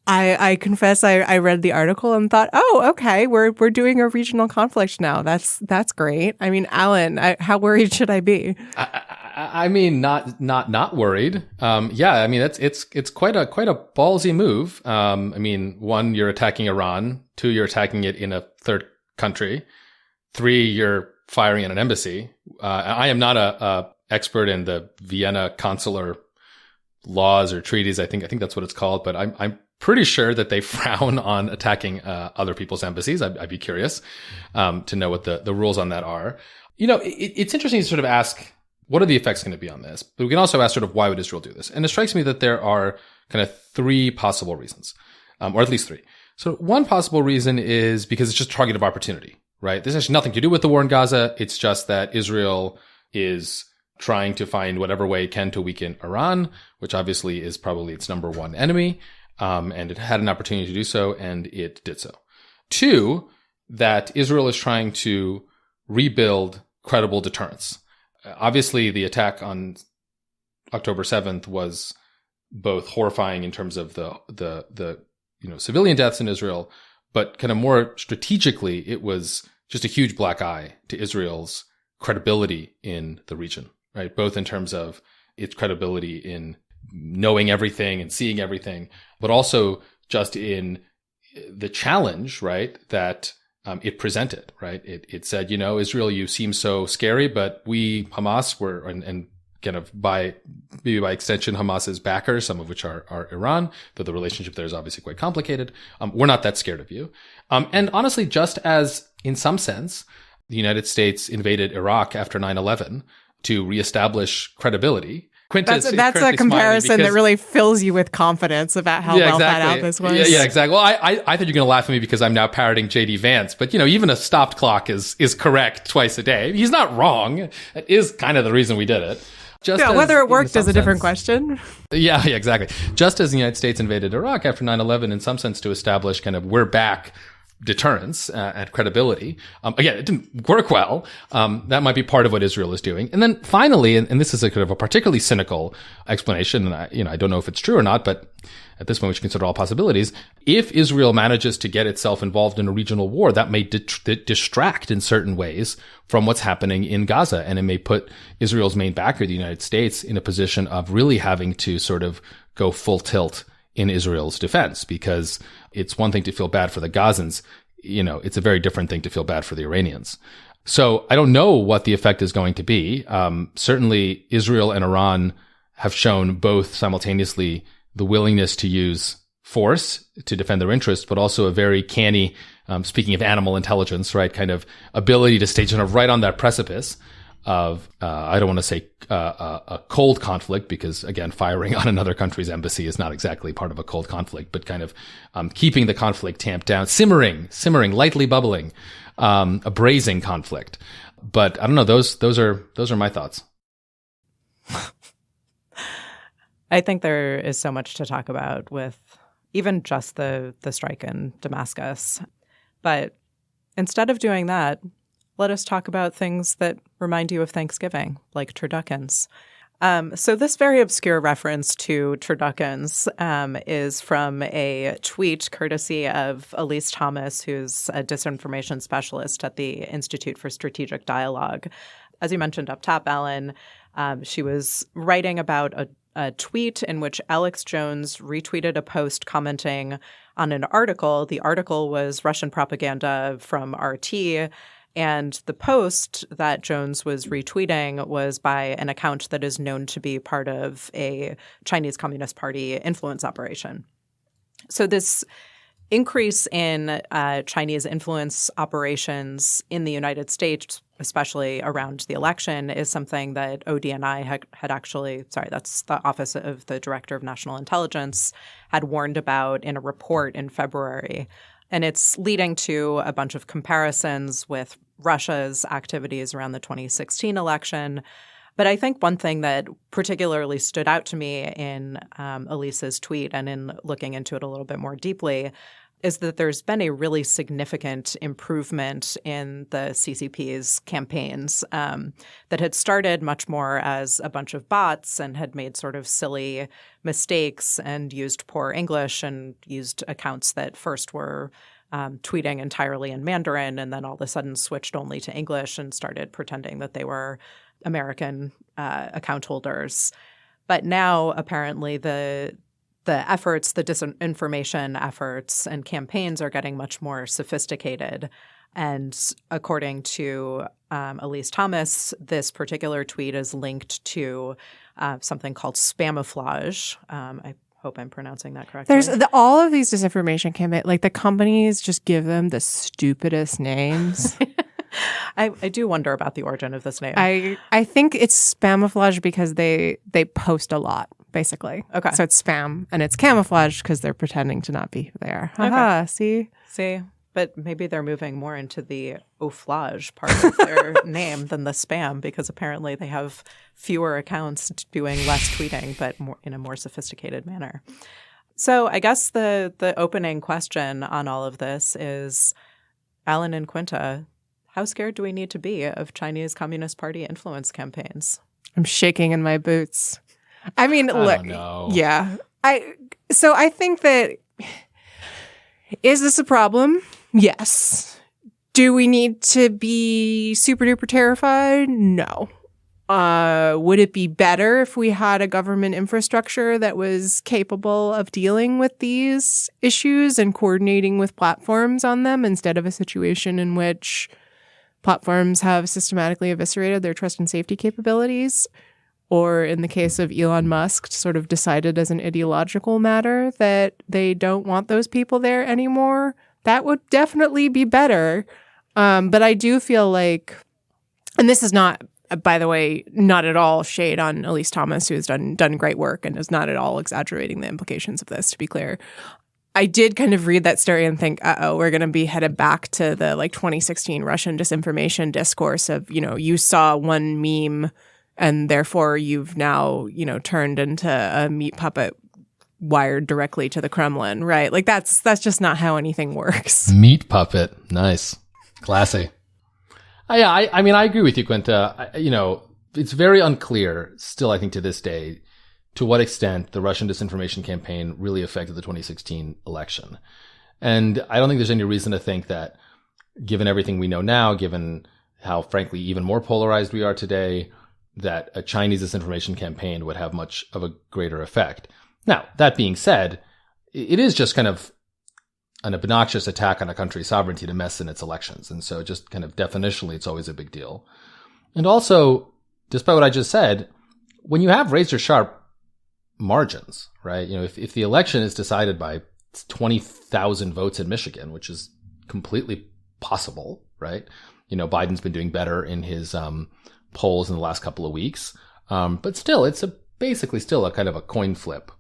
I confess I read the article and thought, oh, okay, we're doing a regional conflict now. That's great. I mean, Alan, how worried should I be? I mean, not worried. Yeah, I mean, it's quite a ballsy move. I mean, one, you're attacking Iran. Two, you're attacking it in a third country. Three, you're firing at an embassy. I am not a expert in the Vienna consular laws or treaties. I think that's what it's called. But I'm pretty sure that they frown on attacking other people's embassies. I'd be curious to know what the rules on that are. It's interesting to sort of ask, what are the effects going to be on this? But we can also ask sort of, why would Israel do this? And it strikes me that there are kind of three possible reasons, or at least three. So one possible reason is because it's just a target of opportunity, right? This has nothing to do with the war in Gaza. It's just that Israel is trying to find whatever way it can to weaken Iran, which obviously is probably its number one enemy. And it had an opportunity to do so, and it did so. Two, that Israel is trying to rebuild credible deterrence. Obviously, the attack on October 7th was both horrifying in terms of the civilian deaths in Israel, but kind of more strategically, it was just a huge black eye to Israel's credibility in the region, right? Both in terms of its credibility in knowing everything and seeing everything, but also just in the challenge, right, that it presented, right? It said, Israel, you seem so scary, but we, Hamas, were, and kind of maybe by extension, Hamas's backers, some of which are Iran, though the relationship there is obviously quite complicated. We're not that scared of you. And honestly, just as in some sense, the United States invaded Iraq after 9/11 to reestablish credibility. That's a comparison that really fills you with confidence about how well thought out this was. Yeah, exactly. Well, I thought you're going to laugh at me because I'm now parroting J.D. Vance, but even a stopped clock is correct twice a day. He's not wrong. It is kind of the reason we did it. Whether it worked is a different question. Yeah, exactly. Just as the United States invaded Iraq after 9/11, in some sense, to establish kind of we're back deterrence and credibility. Again, it didn't work well. That might be part of what Israel is doing. And then finally, and this is a kind of a particularly cynical explanation, and I don't know if it's true or not, but at this point we should consider all possibilities. If Israel manages to get itself involved in a regional war, that may distract in certain ways from what's happening in Gaza, and it may put Israel's main backer, the United States, in a position of really having to sort of go full tilt in Israel's defense, because it's one thing to feel bad for the Gazans. It's a very different thing to feel bad for the Iranians. So I don't know what the effect is going to be. Certainly Israel and Iran have shown both simultaneously the willingness to use force to defend their interests, but also a very canny, speaking of animal intelligence, right, kind of ability to stay kind of right on that precipice of, I don't want to say a cold conflict, because again, firing on another country's embassy is not exactly part of a cold conflict, but kind of keeping the conflict tamped down, simmering, lightly bubbling, a braising conflict. But I don't know. Those are my thoughts. I think there is so much to talk about with even just the strike in Damascus. But instead of doing that, let us talk about things that remind you of Thanksgiving, like turduckens. So this very obscure reference to turduckens is from a tweet courtesy of Elise Thomas, who's a disinformation specialist at the Institute for Strategic Dialogue. As you mentioned up top, Alan, she was writing about a tweet in which Alex Jones retweeted a post commenting on an article. The article was Russian propaganda from RT, and the post that Jones was retweeting was by an account that is known to be part of a Chinese Communist Party influence operation. So this increase in Chinese influence operations in the United States, especially around the election, is something that ODNI had actually, that's the Office of the Director of National Intelligence, had warned about in a report in February. And it's leading to a bunch of comparisons with Russia's activities around the 2016 election. But I think one thing that particularly stood out to me in Elise's tweet and in looking into it a little bit more deeply is that there's been a really significant improvement in the CCP's campaigns that had started much more as a bunch of bots and had made sort of silly mistakes and used poor English and used accounts that first were tweeting entirely in Mandarin and then all of a sudden switched only to English and started pretending that they were American account holders. But now apparently the efforts, the disinformation efforts and campaigns are getting much more sophisticated. And according to Elise Thomas, this particular tweet is linked to something called spamiflage. I hope I'm pronouncing that correctly. There's all of these disinformation campaigns, like the companies just give them the stupidest names. I do wonder about the origin of this name. I think it's spamouflage because they post a lot, basically. Okay. So it's spam, and it's camouflage because they're pretending to not be who they are. Haha, see? But maybe they're moving more into the offlage part of their name than the spam, because apparently they have fewer accounts doing less tweeting, but more in a more sophisticated manner. So I guess the opening question on all of this is, Alan and Quinta, how scared do we need to be of Chinese Communist Party influence campaigns? I'm shaking in my boots. I mean, look, know. Yeah. So I think that, is this a problem? Yes. Do we need to be super duper terrified? No. Would it be better if we had a government infrastructure that was capable of dealing with these issues and coordinating with platforms on them, instead of a situation in which platforms have systematically eviscerated their trust and safety capabilities? Or in the case of Elon Musk, sort of decided as an ideological matter that they don't want those people there anymore? That would definitely be better. But I do feel like, and this is not, by the way, not at all shade on Elise Thomas, who has done great work and is not at all exaggerating the implications of this, to be clear. I did kind of read that story and think, we're going to be headed back to the 2016 Russian disinformation discourse of, you saw one meme and therefore you've now, turned into a meat puppet wired directly to the Kremlin, right? Like that's just not how anything works. Meat puppet. Nice. Classy. Yeah, I mean, I agree with you, Quinta. It's very unclear still, I think, to this day, to what extent the Russian disinformation campaign really affected the 2016 election. And I don't think there's any reason to think that, given everything we know now, given how, frankly, even more polarized we are today, that a Chinese disinformation campaign would have much of a greater effect. Now, that being said, it is just kind of an obnoxious attack on a country's sovereignty to mess in its elections. And so just kind of definitionally, it's always a big deal. And also, despite what I just said, when you have razor sharp margins, right? If the election is decided by 20,000 votes in Michigan, which is completely possible, right? Biden's been doing better in his polls in the last couple of weeks. But still, it's basically still a kind of a coin flip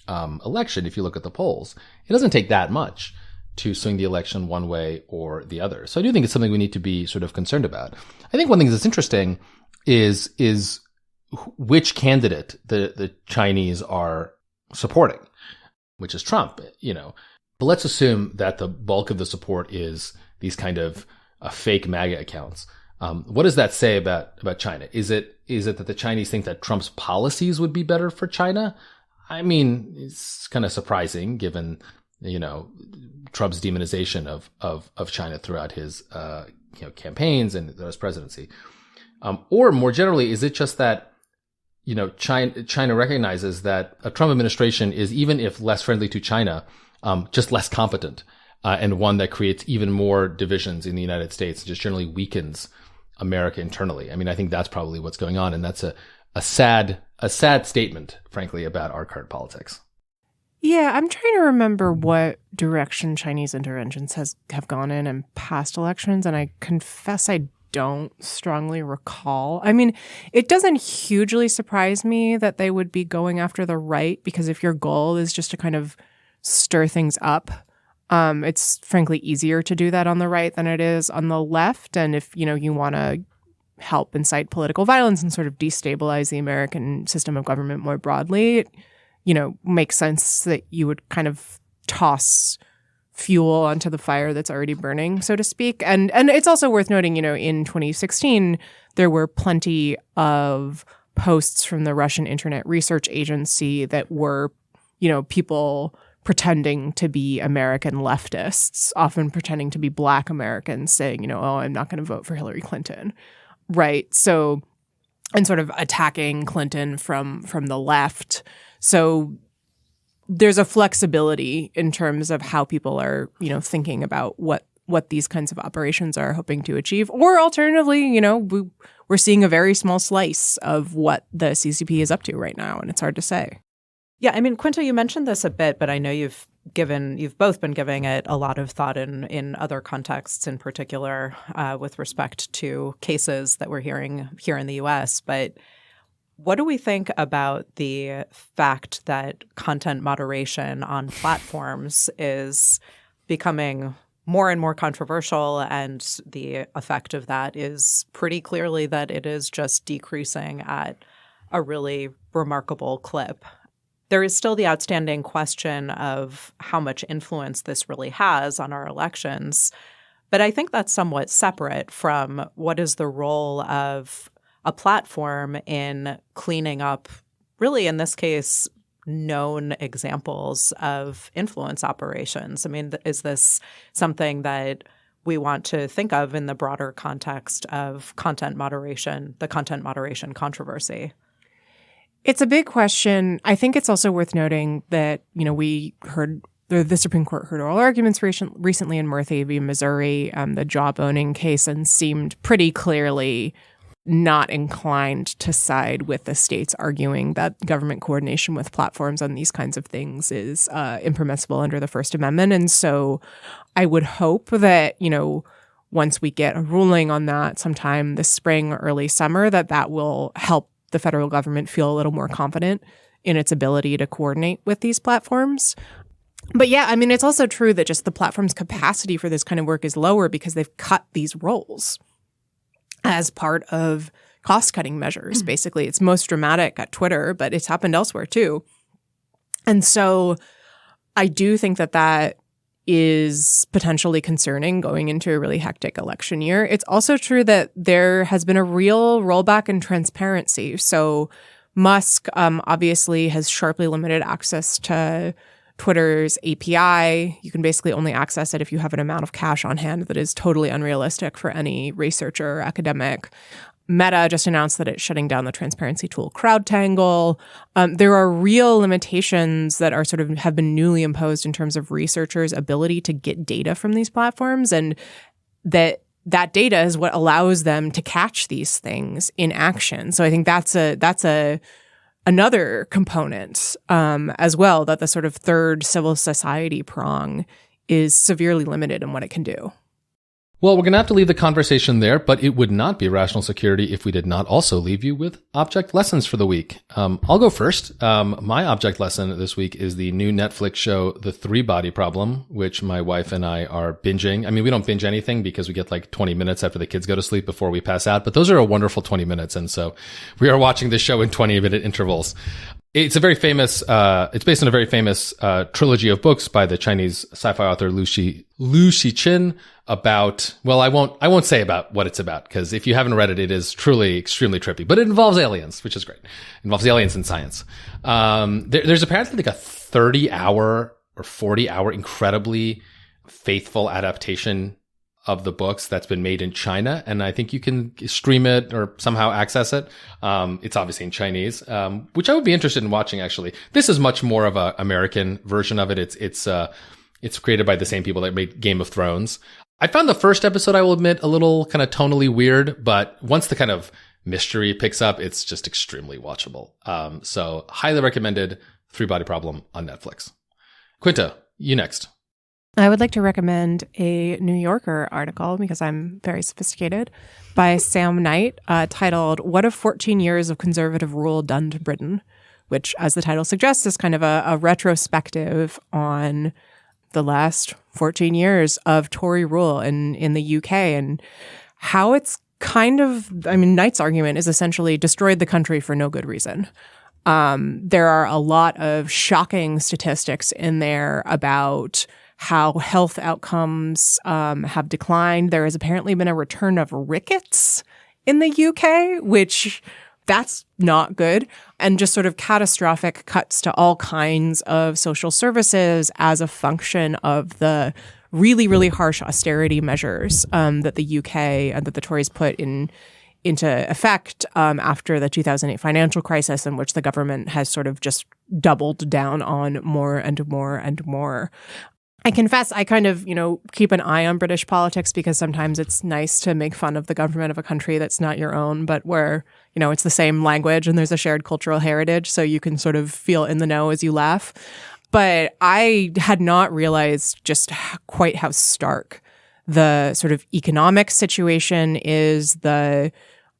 election if you look at the polls. It doesn't take that much to swing the election one way or the other. So I do think it's something we need to be sort of concerned about. I think one thing that's interesting is which candidate the Chinese are supporting, which is Trump, But let's assume that the bulk of the support is these kind of fake MAGA accounts. What does that say about China? Is it that the Chinese think that Trump's policies would be better for China? I mean, it's kind of surprising given, Trump's demonization of China throughout his, campaigns and his presidency. Or more generally, is it just that, China recognizes that a Trump administration is, even if less friendly to China, just less competent, and one that creates even more divisions in the United States, just generally weakens America internally. I mean, I think that's probably what's going on. And that's a sad statement, frankly, about our current politics. Yeah, I'm trying to remember what direction Chinese interventions have gone in past elections, and I confess I don't strongly recall. I mean, it doesn't hugely surprise me that they would be going after the right, because if your goal is just to kind of stir things up, it's frankly easier to do that on the right than it is on the left. And if, you want to help incite political violence and sort of destabilize the American system of government more broadly, it, makes sense that you would kind of toss fuel onto the fire that's already burning, so to speak. And it's also worth noting, in 2016, there were plenty of posts from the Russian Internet Research Agency that were, people pretending to be American leftists, often pretending to be Black Americans, saying, I'm not going to vote for Hillary Clinton. Right. So, and sort of attacking Clinton from the left. So there's a flexibility in terms of how people are, thinking about what these kinds of operations are hoping to achieve. Or alternatively, we're seeing a very small slice of what the CCP is up to right now, and it's hard to say. Yeah, I mean, Quinta, you mentioned this a bit, but I know you've both been giving it a lot of thought in other contexts, in particular with respect to cases that we're hearing here in the U.S. But what do we think about the fact that content moderation on platforms is becoming more and more controversial, and the effect of that is pretty clearly that it is just decreasing at a really remarkable clip? There is still the outstanding question of how much influence this really has on our elections. But I think that's somewhat separate from what is the role of a platform in cleaning up, really in this case, known examples of influence operations. I mean, is this something that we want to think of in the broader context of content moderation, the content moderation controversy? It's a big question. I think it's also worth noting that, we heard the Supreme Court heard oral arguments recently in Murphy v. Missouri, the job-owning case, and seemed pretty clearly not inclined to side with the states arguing that government coordination with platforms on these kinds of things is impermissible under the First Amendment. And so I would hope that, once we get a ruling on that sometime this spring or early summer, that will help the federal government feel a little more confident in its ability to coordinate with these platforms. But yeah, I mean, it's also true that just the platform's capacity for this kind of work is lower because they've cut these roles as part of cost-cutting measures. Basically, it's most dramatic at Twitter, but it's happened elsewhere too. And so I do think that is potentially concerning going into a really hectic election year. It's also true that there has been a real rollback in transparency. So Musk obviously has sharply limited access to Twitter's API. You can basically only access it if you have an amount of cash on hand that is totally unrealistic for any researcher or academic. Meta just announced that it's shutting down the transparency tool CrowdTangle. There are real limitations that are have been newly imposed in terms of researchers' ability to get data from these platforms, and that data is what allows them to catch these things in action. So I think that's another component as well, that the third civil society prong is severely limited in what it can do. Well, we're going to have to leave the conversation there, but it would not be Rational Security if we did not also leave you with object lessons for the week. I'll go first. My object lesson this week is the new Netflix show, The Three Body Problem, which my wife and I are binging. I mean, we don't binge anything because we get 20 minutes after the kids go to sleep before we pass out, but those are a wonderful 20 minutes. And so we are watching this show in 20-minute intervals. It's a very famous, it's based on a very famous trilogy of books by the Chinese sci-fi author Liu Cixin about, well, I won't say about what it's about, because if you haven't read it, it is truly extremely trippy, but it involves aliens, which is great. It involves aliens and science. There's apparently a 30-hour or 40-hour incredibly faithful adaptation of the books that's been made in China. And I think you can stream it or somehow access it. It's obviously in Chinese, which I would be interested in watching, actually. This is much more of an American version of it. It's created by the same people that made Game of Thrones. I found the first episode, I will admit, a little kind of tonally weird, but once the kind of mystery picks up, it's just extremely watchable. So highly recommended, Three Body Problem on Netflix. Quinta, you next. I would like to recommend a New Yorker article, because I'm very sophisticated, by Sam Knight, titled "What Have 14 Years of Conservative Rule Done to Britain?" which, as the title suggests, is kind of a retrospective on the last 14 years of Tory rule in the UK, and how it's Knight's argument is essentially destroyed the country for no good reason. There are a lot of shocking statistics in there about how health outcomes have declined. There has apparently been a return of rickets in the UK, which that's not good, and just catastrophic cuts to all kinds of social services as a function of the really, really harsh austerity measures that the UK and that the Tories put into effect after the 2008 financial crisis, in which the government has just doubled down on more and more and more. I confess I kind of, keep an eye on British politics because sometimes it's nice to make fun of the government of a country that's not your own, but where, it's the same language and there's a shared cultural heritage, so you can sort of feel in the know as you laugh. But I had not realized just quite how stark the sort of economic situation is, the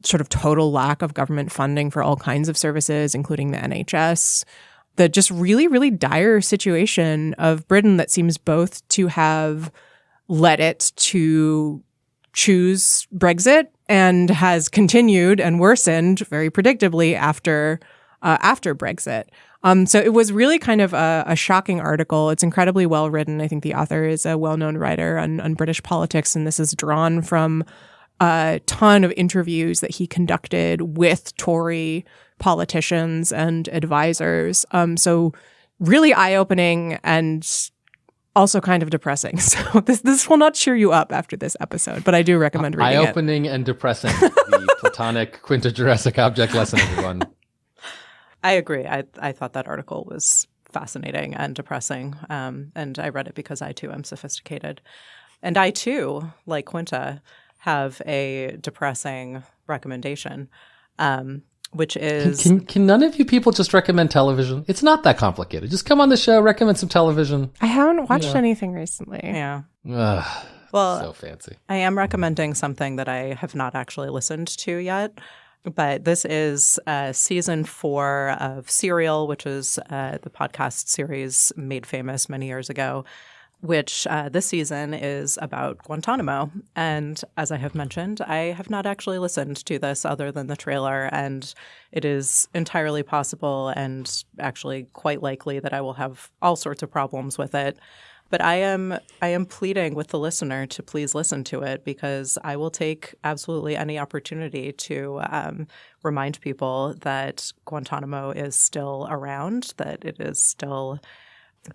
sort of total lack of government funding for all kinds of services, including the NHS. The just really, really dire situation of Britain that seems both to have led it to choose Brexit and has continued and worsened very predictably after Brexit. So it was really kind of a shocking article. It's incredibly well written. I think the author is a well-known writer on British politics, and this is drawn from a ton of interviews that he conducted with Tory politicians and advisors. So really eye-opening and also kind of depressing. So this will not cheer you up after this episode, but I do recommend reading it. Eye-opening and depressing. The Platonic quintujurassic object lesson, everyone. I agree. I thought that article was fascinating and depressing. And I read it because I, too, am sophisticated. And I, too, like Quinta, have a depressing recommendation, which is... Can none of you people just recommend television? It's not that complicated. Just come on the show, recommend some television. I haven't watched anything recently. Yeah. Ugh, well, so fancy. I am recommending something that I have not actually listened to yet. But this is season 4 of Serial, which is the podcast series made famous many years ago, which this season is about Guantanamo. And as I have mentioned, I have not actually listened to this other than the trailer, and it is entirely possible and actually quite likely that I will have all sorts of problems with it. But I am pleading with the listener to please listen to it, because I will take absolutely any opportunity to remind people that Guantanamo is still around, that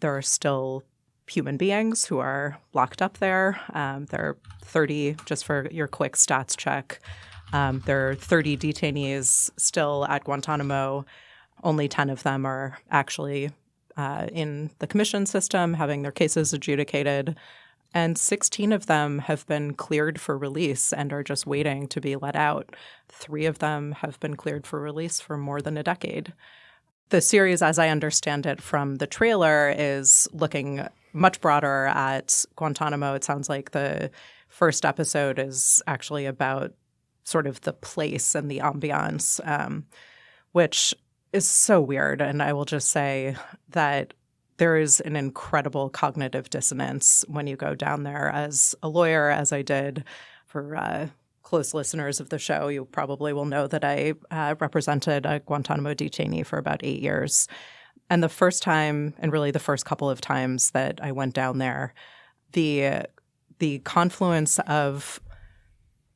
there are still human beings who are locked up there. There are 30, just for your quick stats check, there are 30 detainees still at Guantanamo. Only 10 of them are actually in the commission system, having their cases adjudicated, and 16 of them have been cleared for release and are just waiting to be let out. 3 of them have been cleared for release for more than a decade. The series, as I understand it from the trailer, is looking much broader at Guantanamo. It sounds like the first episode is actually about sort of the place and the ambiance, which is so weird. And I will just say that there is an incredible cognitive dissonance when you go down there. As a lawyer, as I did, for close listeners of the show, you probably will know that I represented a Guantanamo detainee for about 8 years. And the first time, and really the first couple of times that I went down there, the confluence of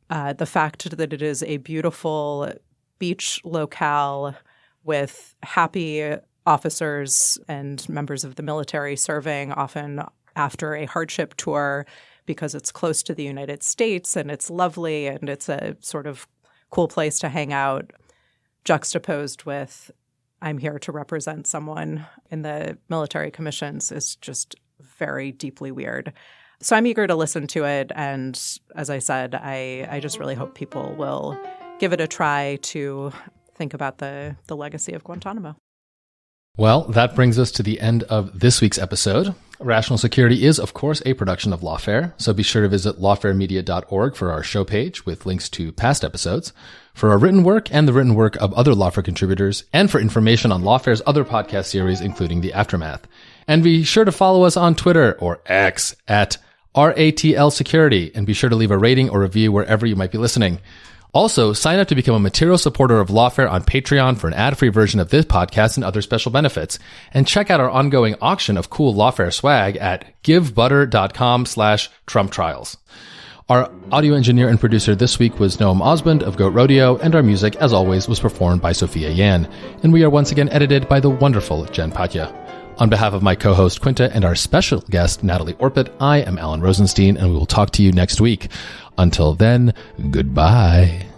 the fact that it is a beautiful beach locale with happy officers and members of the military serving, often after a hardship tour, because it's close to the United States and it's lovely and it's a sort of cool place to hang out, juxtaposed with I'm here to represent someone in the military commissions, is just very deeply weird. So I'm eager to listen to it. And as I said, I just really hope people will give it a try to think about the legacy of Guantanamo. Well, that brings us to the end of this week's episode. Rational Security is, of course, a production of Lawfare, so be sure to visit lawfaremedia.org for our show page with links to past episodes, for our written work and the written work of other Lawfare contributors, and for information on Lawfare's other podcast series, including The Aftermath. And be sure to follow us on Twitter, or X, at RATL Security, and be sure to leave a rating or review wherever you might be listening. Also, sign up to become a material supporter of Lawfare on Patreon for an ad-free version of this podcast and other special benefits. And check out our ongoing auction of cool Lawfare swag at givebutter.com/TrumpTrials. Our audio engineer and producer this week was Noam Osmond of Goat Rodeo, and our music, as always, was performed by Sophia Yan. And we are once again edited by the wonderful Jen Patja. On behalf of my co-host Quinta and our special guest Natalie Orpit, I am Alan Rosenstein, and we will talk to you next week. Until then, goodbye.